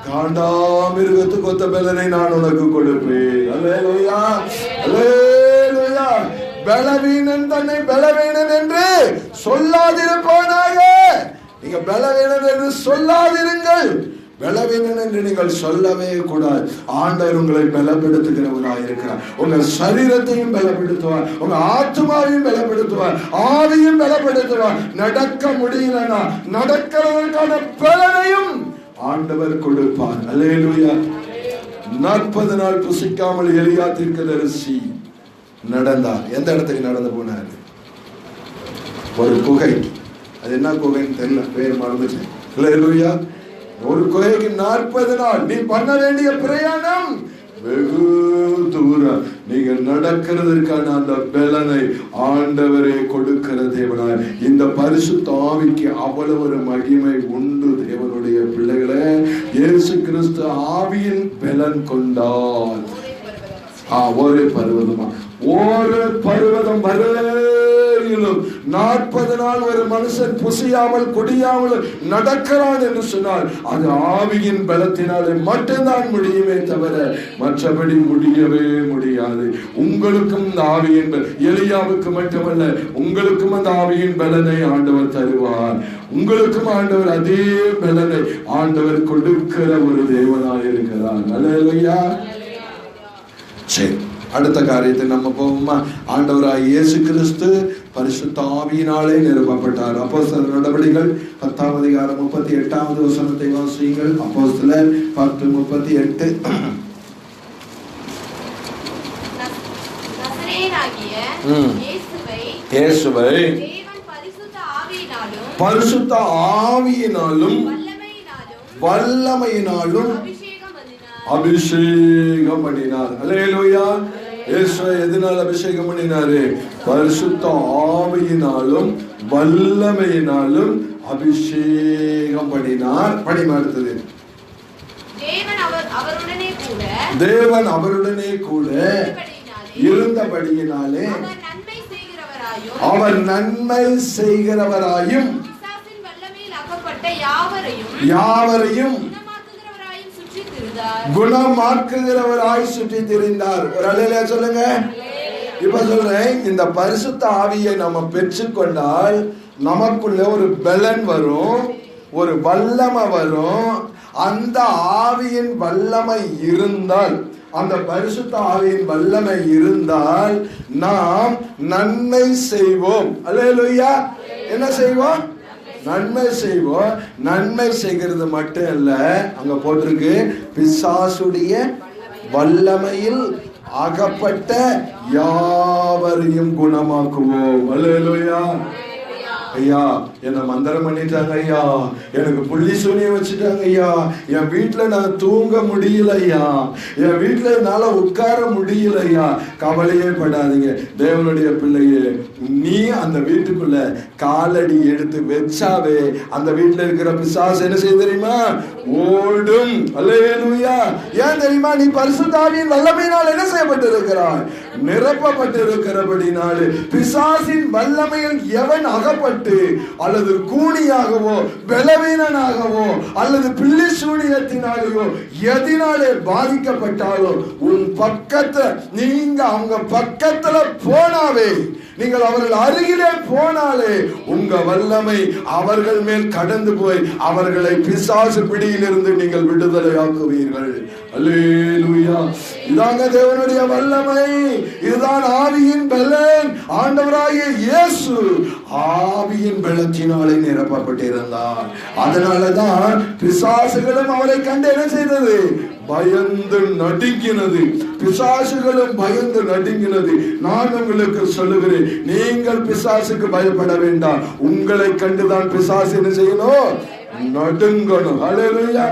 காண்டாமிருகத்துக்கு ஒத்த பலனை நான் உனக்கு கொடுப்பேன். அல்லேலூயா, அல்லேலூயா. பலவீனன் தன்னை பலவீனன் என்று சொல்லாதிருப்பானாக. நீங்க பலவீனன் என்று சொல்லாதிருங்கள். பலவீனன் என்று நீங்கள் சொல்லவே கூடாது. ஆண்டவர் உங்களை பலப்படுத்துகிறவராக இருக்கிறார். உங்க சரீரத்தையும் பலப்படுத்துவார், உங்க ஆத்மாவையும் பலப்படுத்துவார், ஆவியும் பலப்படுத்துவார். நடக்க முடியலனா நடக்கிறதற்கான பலனையும் ஆண்டவர் கொடுப்பார். அல்லேலூயா. 40 நாள் புசிக்காமல் எலியா தீர்க்கதரிசி நடந்தார். எந்த இடத்துக்கு நடந்து போனார்? ஒரு குகை. அது என்ன குகைன்னு தெரியல, பேர் மறந்துச்சு. அல்லேலூயா. ஒரு குகைக்கு 40 நாள் நீ பண்ண வேண்டிய பிரயாணம் வெகு தூரம். நீங்கள் நடக்கிறதற்கான அந்த பலனை ஆண்டவரே கொடுக்கிற தேவனாய். இந்த பரிசுத்த ஆவிக்கு அவ்வளவு ஒரு மகிமை உண்டு. தேவனுடைய பிள்ளைகளே, இயேசு கிறிஸ்து ஆவியின் பலன் கொண்டார். ஒரு பர்வதமா, ஒரு பர்வதம் வரையிலும் 40 நாள் ஒரு மனுஷன் புசியாமல் குடியாமல் நடக்கிறான் என்று சொன்னால் அது ஆவியின் பலத்தினாலே மட்டும்தான் முடியுமே தவிர மற்றபடி முடியவே முடியாது. உங்களுக்கும் இந்த ஆவியின் எலியாவுக்கு மட்டுமல்ல, உங்களுக்கும் அந்த ஆவியின் பலனை ஆண்டவர் தருவார். உங்களுக்கும் ஆண்டவர் அதே பலனை ஆண்டவர் கொடுக்கிற ஒரு தேவனாய் இருக்கிறார். அல்லேலூயா. சரி, அடுத்த காரியத்தை நம்ம போவோமா? ஆண்டவராய் இயேசு கிறிஸ்து பரிசுத்த ஆவியினாலே நிரப்பப்பட்டார். அப்போஸ்தலர் நடவடிக்கைகள் 10ஆம் அதிகாரம் 38வது வசனத்தை வாசியுங்கள். அப்போஸ்தலர் 10:38. இயேசுவை பரிசுத்த ஆவியினாலும் வல்லமையினாலும் அபிஷேகம் பண்ணினார். அல்லேலூயா. இயேசுவை எதனால் அபிஷேகம் பண்ணினாரு? பரிசுத்த ஆவியினாலும் வல்லமையினாலும் அபிஷேகம் பண்ணினார். படிமாடுத்தது. தேவன் அவருடனே கூட இருந்தபடியினாலே அவர் நன்மை செய்கிறவராயும் யாவரையும் குணமாக்குகிறவராய் சுற்றி திரிந்தார். ஒரு அல்லேலூயா சொல்லுங்க. இப்ப சொல்றேன், இந்த பரிசுத்த ஆவியை நம்ம பெற்றுக்கொண்டால் நமக்குள்ள ஒரு பலன் வரும், ஒரு வல்லமை வரும். அந்த ஆவியின் வல்லமை இருந்தால், அந்த பரிசுத்த ஆவியின் வல்லமை இருந்தால் நாம் நன்மை செய்வோம். அல்லேலூயா. என்ன செய்வோம்? நன்மை செய்வோம். நன்மை செய்கிறது மட்டும் இல்ல, அங்க போட்டிருக்கு பிசாசுடைய வல்லமையில் அகப்பட்ட யாவரையும் குணமாக்குவோம். அல்லேலூயா. ஐயா, என்ன மந்திரம் பண்ணிட்டாங்க ஐயா, எனக்கு புள்ளி சூனியம் வச்சுட்டாங்க ஐயா, என் வீட்டுல நான் தூங்க முடியல ஐயா, என் வீட்டுல என்னால உட்கார முடியல ஐயா. கவலையே படாதீங்க தேவனுடைய பிள்ளையே, நீ அந்த வீட்டுக்குள்ள காலடி எடுத்து வச்சாவே அந்த வீட்டுல இருக்கிற பிசாசு என்ன செய்ய தெரியுமா? ஓடும். அல்லேலூயா. ஏன் தெரியுமா? நீ பரிசுத்த ஆவியின் வல்லமையினால் என்ன செய்யப்பட்டு இருக்கிறாய்? நிரப்பப்பட்டு இருக்கிறபடினாலே. பிசாசின் வல்லமையில் எவன் அகப்பட்டு அல்லது கூனியாகவோ பலவீனனாகவோ அல்லது பில்லி சூனியத்தினாலேயோ எதினாலே பாதிக்கப்பட்டாலோ உன் பக்கத்துல நீங்க அவங்க பக்கத்துல போனாவே, நீங்கள் அவர்கள் அருகிலே போனாலே உங்க வல்லமை அவர்கள் மேல் கடந்து போய் அவர்களை பிசாசு பிடியிலிருந்து நீங்கள் விடுதலையாக்குவீர்கள். அல்லேலூயா. இதாங்க தேவனுடைய வல்லமை. இதுதான் ஆவியின் பலன். ஆண்டவராகிய இயேசு ஆவியின் பலத்தினாலே நிரப்பப்பட்டிருந்தார். அதனாலதான் பிசாசுகளும் அவரை கண்டு என்ன செய்தது? பயந்து நடுங்கினது. பிசாசுகளும் பயந்து நடுங்கினது. நான் உங்களுக்கு சொல்லுகிறேன், நீங்கள் பிசாசுக்கு பயப்பட வேண்டாம். உங்களை கண்டுதான் பிசாசு என்ன செய்யணும்? நடுங்கணும். அல்லேலூயா.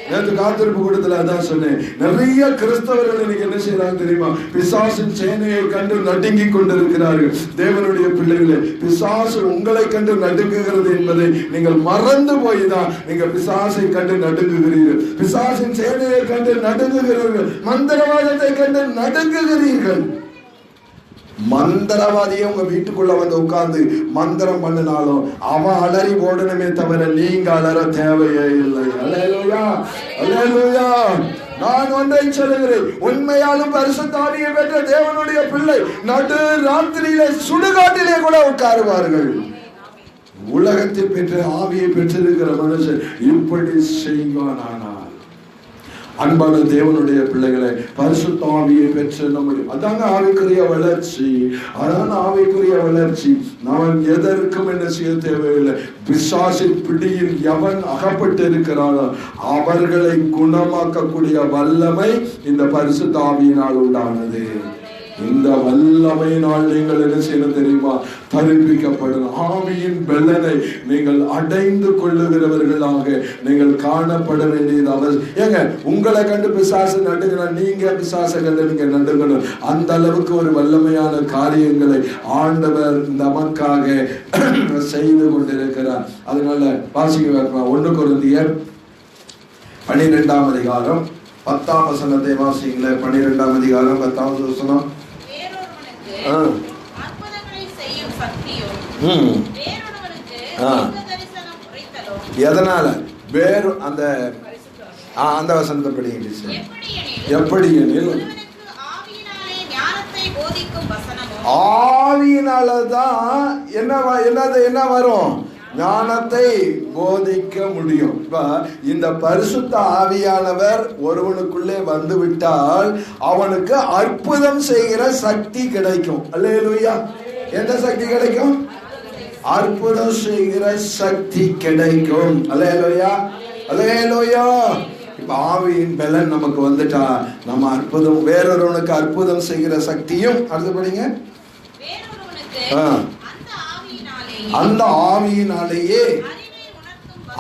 நேற்று காத்திருப்பு கூட்டத்துல அதான் சொன்னேன். நிறைய கிறிஸ்தவர்கள் இன்னைக்கு என்ன செய்யறாங்க தெரியுமா? பிசாசின் சேனையை கண்டு நடுங்கி கொண்டிருக்கிறார்கள். தேவனுடைய பிள்ளைகளே, பிசாசு உங்களை கண்டு நடுங்குகிறது என்பதை நீங்கள் மறந்து போய்தான் நீங்க பிசாசை கண்டு நடுங்குகிறீர்கள். பிசாசின் சேனையை கண்டு நடுங்குகிறீர்கள். மந்திரவாதத்தை கண்டு நடுங்குகிறீர்கள். மந்திரவாதியை உங்க வீட்டுக்குள்ள வந்து உட்கார்ந்து மந்திரம் பண்ணினாலும் அவன் அலறி ஓடணுமே தவிர நீங்க அலற தேவையே இல்லை. அல்லேலூயா. அல்லேலூயா. நான் ஒன்றை சொல்லுகிறேன், உண்மையாலும் பரிசுத்த ஆவியை பெற்ற தேவனுடைய பிள்ளை நடு ராத்திரியிலே சுடுகாட்டிலே கூட உட்காருவார்கள். உலகத்தில் பெற்ற ஆவியை பெற்றிருக்கிற மனுஷன் இப்படி செய்வானானால், அன்பான தேவனுடைய பிள்ளைகளை, பரிசுத்த ஆவியை பெற்று நம்முடைய அதாங்க ஆவிக்குரிய வளர்ச்சி. அதான் ஆவிக்குரிய வளர்ச்சி. நான் எதற்கும் என்ன செய்ய தேவையில்லை. பிசாசின் பிடியில் எவன் அகப்பட்டு இருக்கிறானோ அவர்களை குணமாக்கக்கூடிய வல்லமை இந்த பரிசுத்த ஆவியினால் உண்டானது. இந்த வல்லமையினால் நீங்கள் என்ன செய்யணும் தெரியுமா? தரிப்பிக்கப்படும் ஆவியின் பலனை நீங்கள் அடைந்து கொள்ளுகிறவர்களாக நீங்கள் காணப்பட வேண்டியது அவசியம். ஏங்க, உங்களை கண்டு பிசாசு நடுங்கினா நீங்க பிசாசை கண்டு நீங்க நடுங்கணும். அந்த அளவுக்கு ஒரு வல்லமையான காரியங்களை ஆண்டவர் நமக்காக செய்து கொண்டிருக்கிறார். அதனால வாசிக்க வைக்கலாம். 1 கொரிந்தியர் 12ஆம் அதிகாரம் 10ஆம் வசனத்தை வாசிங்களே. 12ஆம் அதிகாரம் 10ஆம் வசனம். எதனால வேறு அந்த வசனத்தை படிங்க. எப்படி எனில் ஆவியினாலதான் என்ன வரும்? ஞானத்தை போதிக்க முடியும். இந்த பரிசுத்த ஆவியானவர் ஒருவனுக்குள்ளே வந்து விட்டால் அவனுக்கு அற்புதம் செய்கிற சக்தி கிடைக்கும். அல்லேலூயா. எந்த சக்தி கிடைக்கும்? அற்புதம் செய்கிற சக்தி கிடைக்கும். அல்லேலூயா. அல்லேலூயா. இப்ப ஆவியின் பலன் நமக்கு வந்துட்டா நம்ம அற்புதம், வேறொருவனுக்கு அற்புதம் செய்கிற சக்தியும். அடுத்து படிங்க. அந்த ஆவியினாலேயே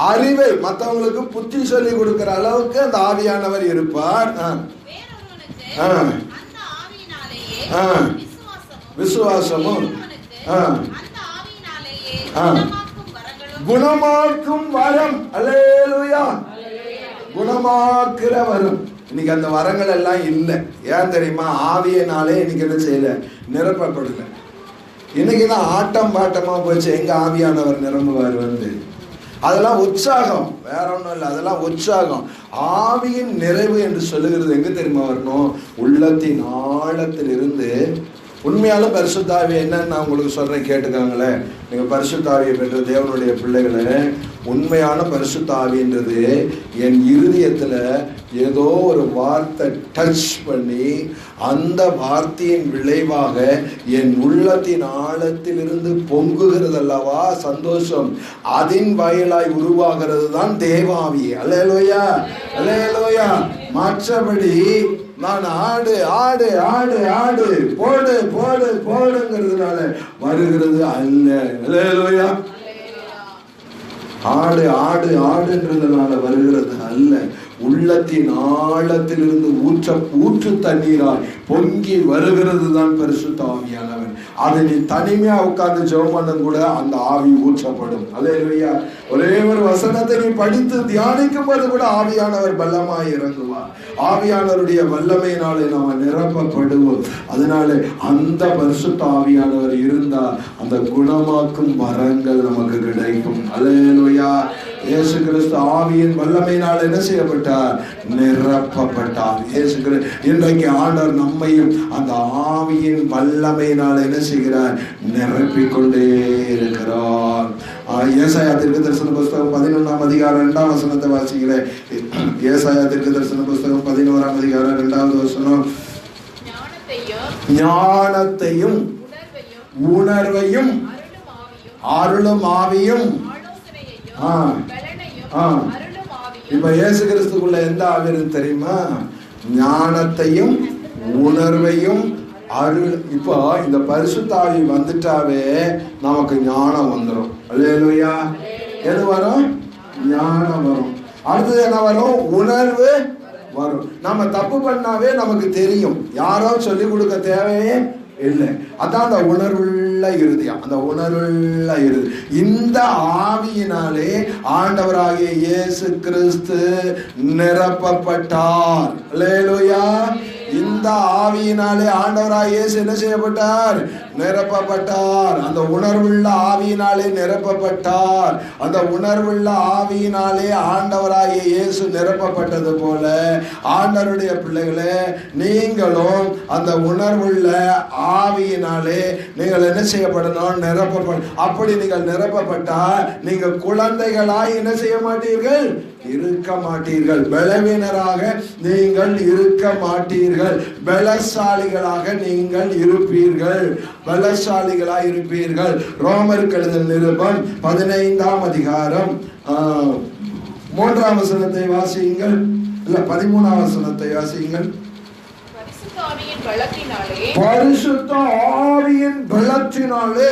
அறிவை மற்றவங்களுக்கு புத்தி சொல்லி கொடுக்கிற அளவுக்கு அந்த ஆவியானவர் இருப்பார். விசுவாசமும் குணமாக்கும் வரம். அல்லேலூயா. குணமாக்குற வரம். இன்னைக்கு அந்த வரங்கள் எல்லாம் இல்லை. ஏன் தெரியுமா? ஆவியினாலே இன்னைக்கு என்ன செய்யல? நிரப்பப்படல. இன்னைக்கு தான் ஆட்டம் பாட்டமா போச்சு. எங்க ஆவியானவர் நிரம்புவார் வந்து? அதெல்லாம் உற்சாகம், வேற ஒன்றும் இல்லை. அதெல்லாம் உற்சாகம். ஆவியின் நிறைவு என்று சொல்லுகிறது எங்க தெரியுமா வரணும்? உள்ளத்தின் ஆழத்தில் இருந்து. உண்மையாலும் பரிசுத்த ஆவி என்னன்னு நான் உங்களுக்கு சொல்றேன், கேட்டுக்காங்களே. நீங்க பரிசுத்த ஆவியை பெற்ற தேவனுடைய பிள்ளைகளை, உண்மையான பரிசுத்த ஆவின்றது என் இருதயத்துல ஏதோ ஒரு வார்த்தை டச் பண்ணி அந்த வார்த்தையின் விளைவாக என் உள்ளத்தின் ஆழத்திலிருந்து பொங்குகிறதல்லவா சந்தோஷம், அதன் வாயிலாய் உருவாகிறது தான் தேவாவி. அல்லேலூயா, அல்லேலூயா. மற்றபடி நான் ஆடு ஆடு ஆடு ஆடு போடு போடு போடுங்கிறதுனால வருகிறது அல்ல. அல்லேலூயா. ஆடு ஆடு ஆடுன்றதுனால வருகிறது அல்ல, உள்ளத்தின் ஆழத்திலிருந்து ஊற்று தண்ணீராய் பொங்கி வருகிறது தான் பரிசுத்த ஆவியானவர். அதை நீ தனிமையா உட்கார்ந்து ஜெபம் பண்ணும் கூட அந்த ஆவி ஊற்றப்படும். அல்லேலூயா. ஒரே ஒரு வசனத்தை நீ படித்து தியானிக்கும் போது கூட ஆவியானவர் பலமாய் இறங்குவார். ஆவியானவருடைய வல்லமையினாலே நாம் நிரப்பப்படுவோம். அதனால அந்த பரிசுத்த ஆவியானவர் இருந்தா அந்த குணமாக்கும் வரங்கள் நமக்கு கிடைக்கும். அல்லேலூயா. இயேசு கிறிஸ்து ஆவியின் வல்லமையினால் என்ன செய்யப்பட்டார்? நிரப்பப்பட்டார். இயேசு கிறிஸ்து இன்றைக்கு ஆண்டவர் நம்மையும் அந்த ஆவியின் வல்லமையினால் என்ன செய்கிறார்? நிரப்பிக்கொண்டே இருக்கிறார். ஏசாயா தீர்க்கதரிசன புஸ்தகம் 11ஆம் அதிகாரம் 2ஆம் வசனத்தை வாசிக்கிறேன். ஏசாயா தீர்க்கதரிசன புஸ்தகம் 11ஆம் அதிகாரம் 2வது வசனம். ஞானத்தையும் உணர்வையும் அருளும் ஆவியும். இப்ப இயேசு கிறிஸ்துக்குள்ள எந்த ஆவி தெரியுமா? ஞானத்தையும் உணர்வையும் அருள். இப்போ இந்த பரிசுத்த ஆவி வந்துட்டாவே நமக்கு ஞானம் வந்துடும். அல்லேலூயா. எது வரும்? ஞானம் வரும். அடுத்தது என்ன வரும்? உணர்வு வரும். நம்ம தப்பு பண்ணாவே நமக்கு தெரியும், யாரோ சொல்லி கொடுக்க தேவையே இல்லை. அதான் அந்த உணர்வுள்ள இருதயம், அந்த உணர்வுள்ள இருதயம். இந்த ஆவியினாலே ஆண்டவராகிய இயேசு கிறிஸ்து நிரப்பப்பட்டார். அல்லேலூயா. இந்த ஆவியினாலே ஆண்டவராகிய இயேசு என்ன செய்யப்பட்டார்? நிரப்பப்பட்டார். அந்த உணர்வுள்ள ஆவியினாலே நிரப்பப்பட்டார். அந்த உணர்வுள்ள ஆவியினாலே ஆண்டவராகிய இயேசு நிரப்பப்பட்டது போல ஆண்டவருடைய பிள்ளைகளே, நீங்களும் அந்த உணர்வுள்ள ஆவியினாலே நீங்கள் என்ன செய்யப்படணும்? நிரப்பப்படும். அப்படி நீங்கள் நிரப்பப்பட்டால் நீங்கள் குழந்தைகளாய் என்ன செய்ய மாட்டீர்கள்? இருக்க மாட்டீர்கள். பலவீனராக நீங்கள் இருக்க மாட்டீர்கள். பலசாலிகளாக நீங்கள் இருப்பீர்கள். பலசாலிகளாய் இருப்பீர்கள். ரோமருக்கு எழுதின நிருபம் 15ஆம் அதிகாரம் 3ஆம் வசனத்தை வாசியுங்கள். இல்ல 13ஆம் வசனத்தை வாசியுங்கள். பரிசுத்த ஆவியின் பலத்தினாலே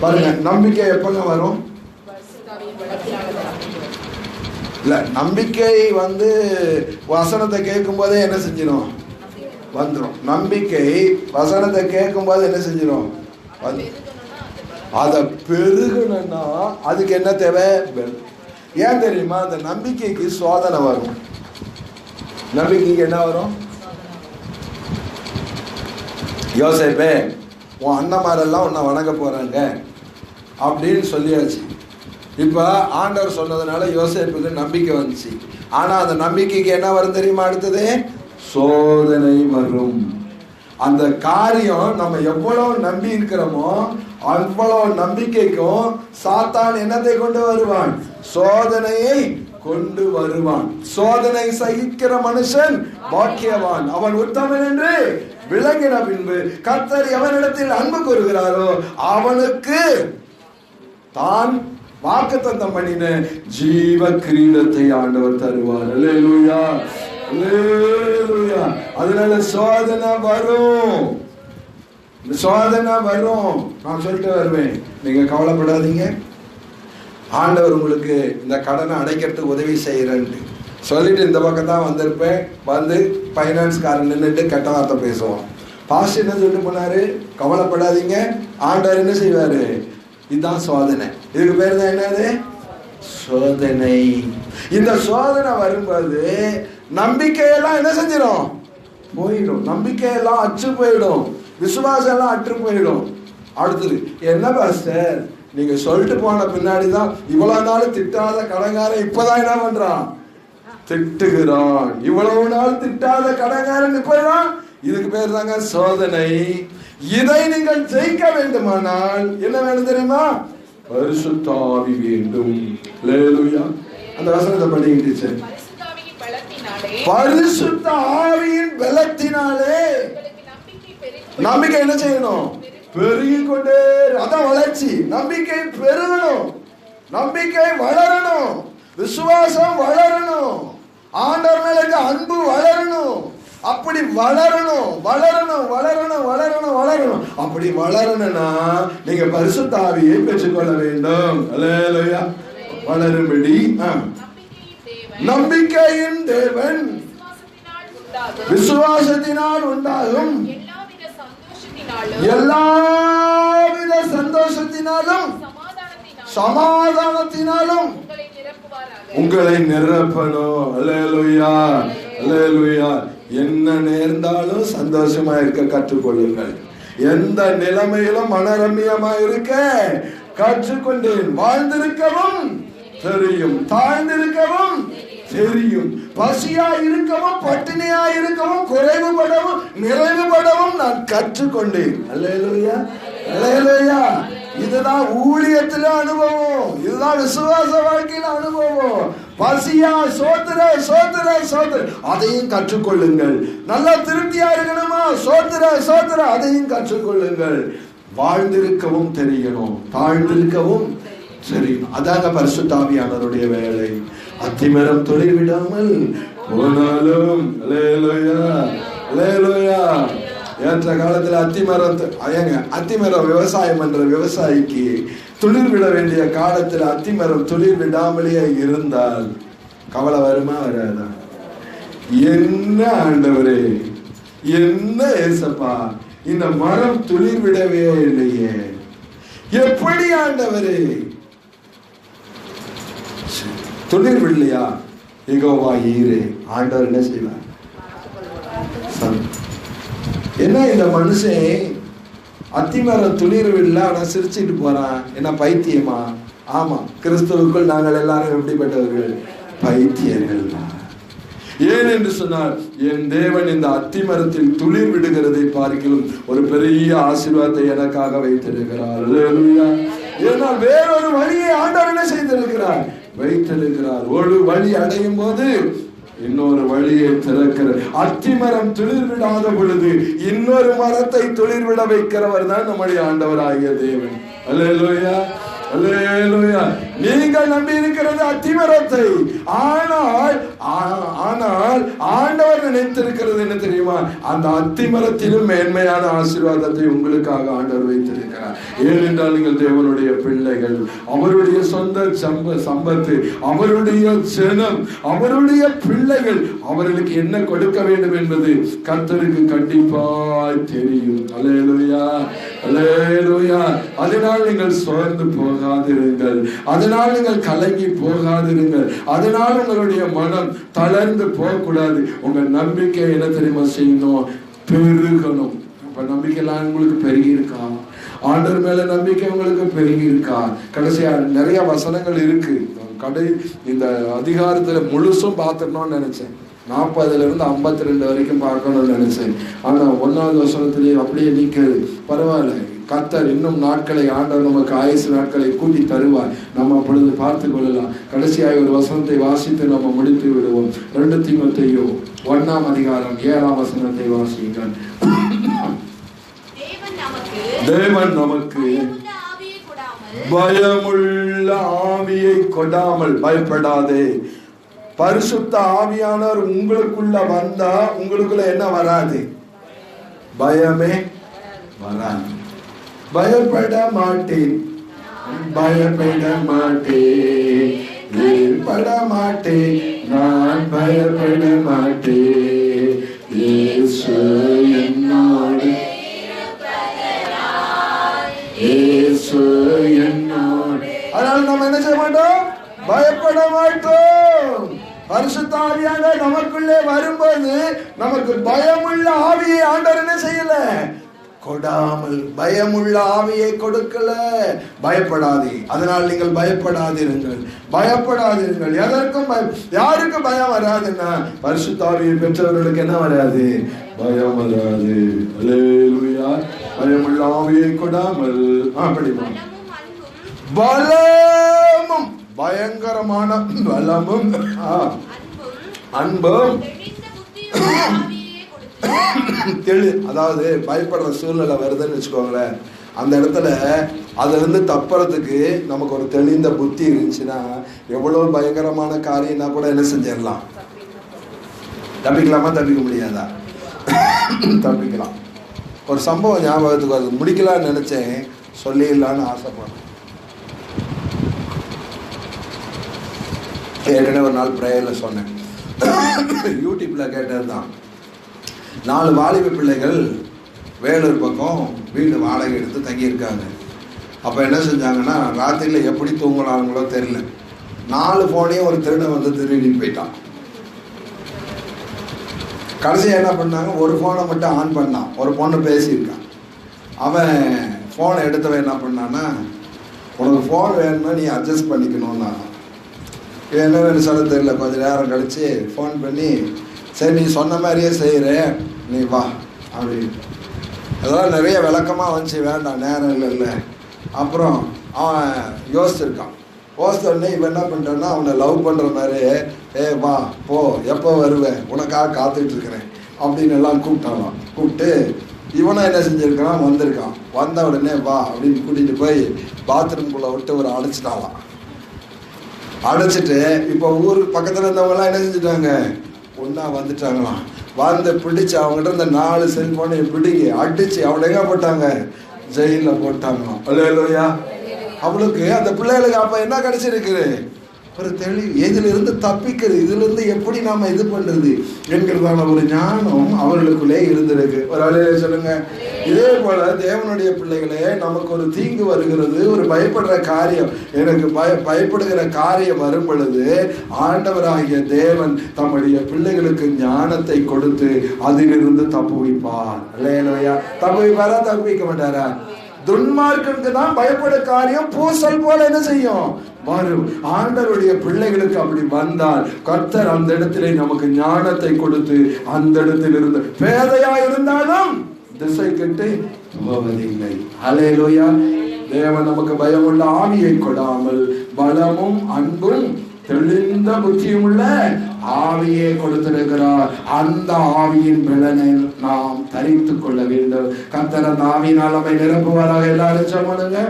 பாருங்க, நம்பிக்கை எப்பங்க வரும்? இல்ல, நம்பிக்கை வசனத்தை கேட்கும் போதே என்ன செஞ்சிடும்? வந்துடும். நம்பிக்கை வசனத்தை கேட்கும் போது என்ன செஞ்சிடும்? அதை பெருகணும்னா அதுக்கு என்ன தேவை? ஏன் தெரியுமா? அந்த நம்பிக்கைக்கு சோதனை வரும். நம்பிக்கைக்கு என்ன வரும்? யோசேப்பே, உன் அண்ணன்மாரெல்லாம் உன்னை வணங்க போறாங்க அப்படின்னு சொல்லியாச்சு. இப்போ ஆண்டவர் சொன்னதுனால யோசேப்புக்கு நம்பிக்கை வந்துச்சு. ஆனால் அந்த நம்பிக்கைக்கு என்ன வரும் தெரியுமா? அடுத்தது சோதனை வரும். அந்த காரியம் நம்ம எவ்வளவு நம்பி இருக்கிறோமோ அவ்வளவு நம்பிக்கைக்கும் சாத்தான் என்னத்தை கொண்டு வருவான்? சோதனையை கொண்டு வருவான். சோதனை சகிக்கிற மனுஷன் பாக்கியவான், அவன் உத்தமன் என்று விளங்கின பின்பு கர்த்தர் எவனிடத்தில் அன்பு கூறுகிறாரோ அவனுக்கு தான் வாக்குத்தத்தம் பண்ணின ஜீவ கிரீடத்தை ஆண்டவர் தருவார். அல்லேலூயா, அல்லேலூயா. அதனால சோதனை வரும், சோதனை வரும். நான் சொல்லிட்டு வருவேன், நீங்க கவலைப்படாதீங்க. ஆண்டவர் உங்களுக்கு இந்த கடனை அடைக்கிறதுக்கு உதவி செய்யறேன்னு சொல்லிட்டு இந்த பக்கம் தான் வந்திருப்பேன். வந்து ஃபைனான்ஸ்காரன் நின்றுட்டு கெட்ட வார்த்தை பேசுவான். பாஸ்டர் என்ன சொல்லிட்டு போனாரு? கவலைப்படாதீங்க, ஆண்டவர் என்ன செய்வாரு? இதுதான் சோதனை. இதுக்கு பேர் தான் என்னது? சோதனை. இந்த சோதனை வரும்போது நம்பிக்கையெல்லாம் என்ன செஞ்சிடும்? போயிடும். நம்பிக்கையெல்லாம் அச்சு போயிடும், விசுவாசம் எல்லாம் அற்று போயிடும். அடுத்தது என்ன பாஸ்டர், நீங்க சொல்லிட்டு போன பின்னாடிதான் இவ்வளவு நாள் திட்டாத கடங்காரன் இப்பதான் என்ன பண்றான்? திட்டுகிறான். இவ்வளவு நாள் திட்டாத கடங்காரன் இப்பதான். இதுக்கு பேர் தாங்க சோதனை. இதை நீங்கள் ஜெயிக்க வேண்டுமானால் என்ன வேணும் தெரியுமா? பரிசுத்த ஆவி வேண்டும். அல்லேலூயா. அந்த வசனத்தை படிக்கிட்டு, பரிசுத்த ஆவியின் பலத்தினாலே நம்பிக்கை என்ன செய்யணும்? பெருகிக் கொண்டே. அதான் வளர்ச்சி. நம்பிக்கை பெருகணும், நம்பிக்கை வளரணும், விசுவாசம் வளரணும், ஆண்டவர் மேல இருக்க அன்பு வளரணும். அப்படி வளரணும் வளரணும் வளரணும் வளரணும் வளரணும். அப்படி வளரணும்னா நீங்க பரிசுத்த ஆவியை பெற்றுக்கொள்ள வேண்டும். அல்லேலூயா. வளரும்படி நம்பிக்கையின் தேவன் விசுவாசத்தினால் உண்டாகும் எல்லாவித சந்தோஷத்தினாலும் சமாதானத்தினாலும் உங்களை நிரப்பணும். அல்லேலூயா. அல்லேலூயா. என்ன நேர்ந்தாலும் சந்தோஷமா இருக்க கற்றுக்கொள்ளுங்கள். எந்த நிலைமையிலும் மனரம்யமா இருக்க கற்றுக்கொண்டேன். வாழ்ந்திருக்கவும் தெரியும், தாழ்ந்திருக்கவும் தெரியும், பசியா இருக்கவும் பட்டினியா இருக்கவும் குறைவுபடவும் நிறைவுபடவும் நான் கற்றுக்கொண்டேன். அல்லேலூயா. அல்லேலூயா. இதுதான் ஊழியத்துல அனுபவம், இதுதான் விசுவாச வாழ்க்கையில அனுபவம். பசியா சோத்திர சோத்திர சோத்திர அதையும் கற்றுக்கொள்ளுங்கள். நல்லா திருப்தியா இருக்கணுமா? சோத்திர சோத்திர அதையும் கற்றுக்கொள்ளுங்கள். வாழ்ந்திருக்கவும் தெரியணும், தாழ்ந்திருக்கவும் தெரியும். அதாங்க பரிசுத்த ஆவியானவருடைய வேலை. அத்திமரம் தொழில் விடாமல் போனாலும் அல்லேலூயா அல்லேலூயா. ஏற்ற காலத்துல அத்திமரம் விவசாயம் என்ற விவசாயிக்கு துளிர் விட வேண்டிய காலத்துல அத்திமரம் துளிர் விடாமலேயே இருந்தால் கவலை வருமா வராதா? என்ன ஆண்டவரே, என்ன ஏசப்பா, இந்த மரம் துளிர் விடவே இல்லையே, எப்படி ஆண்டவரே? துளிர் விடலையா? யெகோவா ஈரே. ஆண்டவர் என்ன செய்வார்? என்ன இந்த மனுஷன் அத்திமரம் துளிர் விடல, ஆனா சிரிச்சுட்டு போறான். என்ன பைத்தியமா? ஆமா, கிறிஸ்துவுக்குள் நாங்கள் எல்லாரும் எப்படிப்பட்டவர்கள்? பைத்தியர்கள். ஏன் என்று சொன்னால், என் தேவன் இந்த அத்திமரத்தில் துளிர் விடுகிறதை பார்க்கிலும் ஒரு பெரிய ஆசீர்வாதத்தை எனக்காக வைத்திருக்கிறார். ஏனால் வேறொரு வழியை ஆண்டவர் என்ன செய்திருக்கிறார்? வைத்திருக்கிறார். ஒரு வழி அடையும் போது இன்னொரு வழியை திறக்கிறார். அத்திமரம் துளிர் விடாத பொழுது இன்னொரு மரத்தை துளிர் விட வைக்கிறவர் தான் நம்முடைய ஆண்டவராகிய தேவன். அல்லேலூயா அல்லேலூயா. நீங்கள் நம்பி இருக்கிறது அத்திமரத்தை. ஆனால் ஆண்டவர் நினைத்திருக்கிறது என்ன தெரியுமா? அந்த அத்திமரத்திலும் மேன்மையான ஆசீர்வாதத்தை உங்களுக்காக ஆண்டவர் வைத்திருக்கிறார். ஏனென்றால் நீங்கள் தேவனுடைய பிள்ளைகள், அவருடைய சொந்த சம்பத்து, அவருடைய ஜனம், அவருடைய பிள்ளைகள். அவர்களுக்கு என்ன கொடுக்க வேண்டும் என்பது கர்த்தருக்கு கண்டிப்பாய் தெரியும். அல்லேலூயா அல்லேலூயா. அதனால் நீங்கள் சோர்ந்து போகாதிருங்கள், அதனால் நீங்கள் கலங்கி போகாதிருங்கள், அதனால் உங்களுடைய மனம் தளர்ந்து போகக்கூடாது. உங்க நம்பிக்கை என்ன தெரியுமா செய்யணும்? பெருகணும். இப்ப நம்பிக்கைலாம் உங்களுக்கு பெருகி இருக்கா? ஆண்டவர் மேல நம்பிக்கை உங்களுக்கு பெருகி இருக்கா? கடைசியா நிறைய வசனங்கள் இருக்கு. இந்த அதிகாரத்துல முழுசும் பார்த்துடணும்னு நினைச்சேன். 40 இருந்து 52 வரைக்கும் பார்க்கணும்னு நினைச்சேன். ஆனா 1வது வசனத்திலேயே அப்படியே நீக்குது. பரவாயில்ல, கர்த்தர் இன்னும் நாட்களை, ஆண்டவர் நமக்கு ஆயுசு நாட்களை கூட்டி தருவார். நம்ம அப்பொழுது பார்த்து கொள்ளலாம். கடைசியாக ஒரு வசனத்தை வாசித்து நம்ம முடித்து விடுவோம். 2 தீமோத்தேயு 1ஆம் அதிகாரம் 7ஆம் வசனத்தை வாசியுங்கள். தேவன் நமக்கு பயமுள்ள ஆவியை கொடாமல், பயப்படாதே. பரிசுத்த ஆவியானவர் உங்களுக்குள்ள வந்தா உங்களுக்குள்ள என்ன வராது? பயமே வராது. பயப்பட மாட்டேன், பயப்பட மாட்டேன், பயப்பட மாட்டேன், நான் பயப்பட மாட்டேன். இயேசு என்னோடு, இயேசு என்னோடு. அதனால நம்ம என்ன செய்ய மாட்டோம்? பயப்பட மாட்டோம். பரிசுத்த ஆவியானவர் நமக்குள்ளே வரும்போது நமக்கு பயமுள்ள ஆவியை ஆண்டவர் என்ன செய்யல? கொடாமல். பயமுள்ள ஆவியை கொடுக்கல. பயப்படாதே. அதனால் நீங்கள் பயப்படாதிருங்கள், பயப்படாதிருங்கள். எதற்கும் யாருக்கு பயம் வராதுன்னா, பரிசுத்த ஆவியை பெற்றவர்களுக்கு என்ன வராது? பயம் வராது. அல்லேலூயா. பயமுள்ள ஆவியை கொடாமல். படிமா. பலமும், பயங்கரமான பலமும் அன்பும் அதாவது பயப்படுற சூழ்நிலை வருதுன்னு வச்சுக்கோங்களேன், அந்த இடத்துல அதுல இருந்து தப்புறதுக்கு நமக்கு ஒரு தெளிந்த புத்தி இருந்துச்சுன்னா எவ்வளவு பயங்கரமான காரியம்னா கூட என்ன செஞ்சிடலாம். தப்பிக்கலாமா? தப்பிக்க முடியாதா? தப்பிக்கலாம். ஒரு சம்பவம் ஞாபகத்துக்கு அது முடிக்கலான்னு நினைச்சேன், சொல்லிடலான்னு ஆசைப்படுறேன். ஏற்கனவே ஒரு நாள் பிரேயர்ல சொன்னேன், யூடியூப்ல கேட்டதுதான். 4 வாலிப பிள்ளைகள் வேலூர் பக்கம் வீடு வாடகை எடுத்து தங்கியிருக்காங்க. அப்போ என்ன செஞ்சாங்கன்னா, ராத்திரியில் எப்படி தூங்கினாங்களோ தெரியல, 4 ஃபோனையும் ஒரு திருடன் வந்து திருடிட்டு போயிட்டான். கடைசியாக என்ன பண்ணாங்க, ஒரு ஃபோனை மட்டும் ஆன் பண்ணான். ஒரு பொண்ணு பேசியிருக்கான். அவன் ஃபோனை எடுத்தவன் என்ன பண்ணான்னா, உனக்கு ஃபோன் வேணும்னா நீ அட்ஜஸ்ட் பண்ணிக்கணும்னா. என்ன வேணும் சொல்ல தெரியல. கொஞ்சம் நேரம் கழித்து ஃபோன் பண்ணி, சரி நீ சொன்ன மாதிரியே செய்கிறேன், நீ வா அப்படின்னு. அதெல்லாம் நிறைய விளக்கமாக வந்துச்சு, வேண்டாம் நேரம் இல்லை. அப்புறம் அவன் யோசிச்சிருக்கான். யோசித்தோடனே இவன் என்ன பண்ணிட்டான்னா, அவனை லவ் பண்ணுற மாதிரி, வா போ, எப்போ வருவேன், உனக்காக காத்துட்ருக்கிறேன் அப்படின்னு எல்லாம் கூப்பிட்டாலாம். கூப்பிட்டு இவனை என்ன செஞ்சுருக்கான், வந்திருக்கான். வந்த உடனே வா அப்படின்னு கூட்டிகிட்டு போய் பாத்ரூம்குள்ளே விட்டு ஒரு அடைச்சிட்டாலாம். அடைச்சிட்டு இப்போ ஊர் பக்கத்தில் இருந்தவங்கலாம் என்ன செஞ்சுட்டாங்க, ஒன்றா வந்துட்டாங்களாம். வந்து பிடிச்சி அவங்ககிட்ட இந்த 4 செல்ஃபோனை பிடிங்கி அடிச்சு அவனை எங்கே போட்டாங்க, ஜெயிலில் போட்டாங்களாம். அல்லேலூயா. அவளுக்கு அந்த பிள்ளைகளுக்கு அப்போ என்ன கிடைச்சிருக்கு, ஒரு தெளிவு. இதிலிருந்து தப்பிக்கிறது, இதிலிருந்து எப்படி நாம இது பண்றது என்கிறதான ஒரு ஞானம் அவர்களுக்குள்ளே இருந்திருக்கு. ஒரு அலையில சொல்லுங்க. இதே போல தேவனுடைய பிள்ளைகளே, நமக்கு ஒரு தீங்கு வருகிறது, ஒரு பயப்படுற காரியம், எனக்கு பயப்படுகிற காரியம் வரும் பொழுது ஆண்டவராகிய தேவன் தம்முடைய பிள்ளைகளுக்கு ஞானத்தை கொடுத்து அதிலிருந்து தப்புவிப்பார். அல்லேலூயா. தப்புவிப்பாரா? தப்புவிக்க மாட்டாரா? துன்மார்க்கனுக்கு தான் பயப்பட காரியம் பூசல் போல என்ன செய்யும், வரும். ஆண்டவருடைய பிள்ளைகளுக்கு அப்படி வந்தால் கர்த்தர் அந்த இடத்திலே நமக்கு ஞானத்தை கொடுத்து அந்த இடத்தில் இருந்து பேதையா இருந்தாலும் திசை கெட்டு போவதில்லை. அல்லேலூயா. தேவன் நமக்கு பயமுள்ள ஆவியை கொடாமல் பலமும் அன்பும் தெளிந்த புத்தியும் உள்ள ஆவியை கொடுத்திருக்கிறார். அந்த ஆவியின் பலனை நாம் தரித்துக் கொள்ள வேண்டும். கர்த்தர் அந்த ஆவியினால் நம்மை நிரப்புவாராக. எல்லாரும் சொல்லுங்க.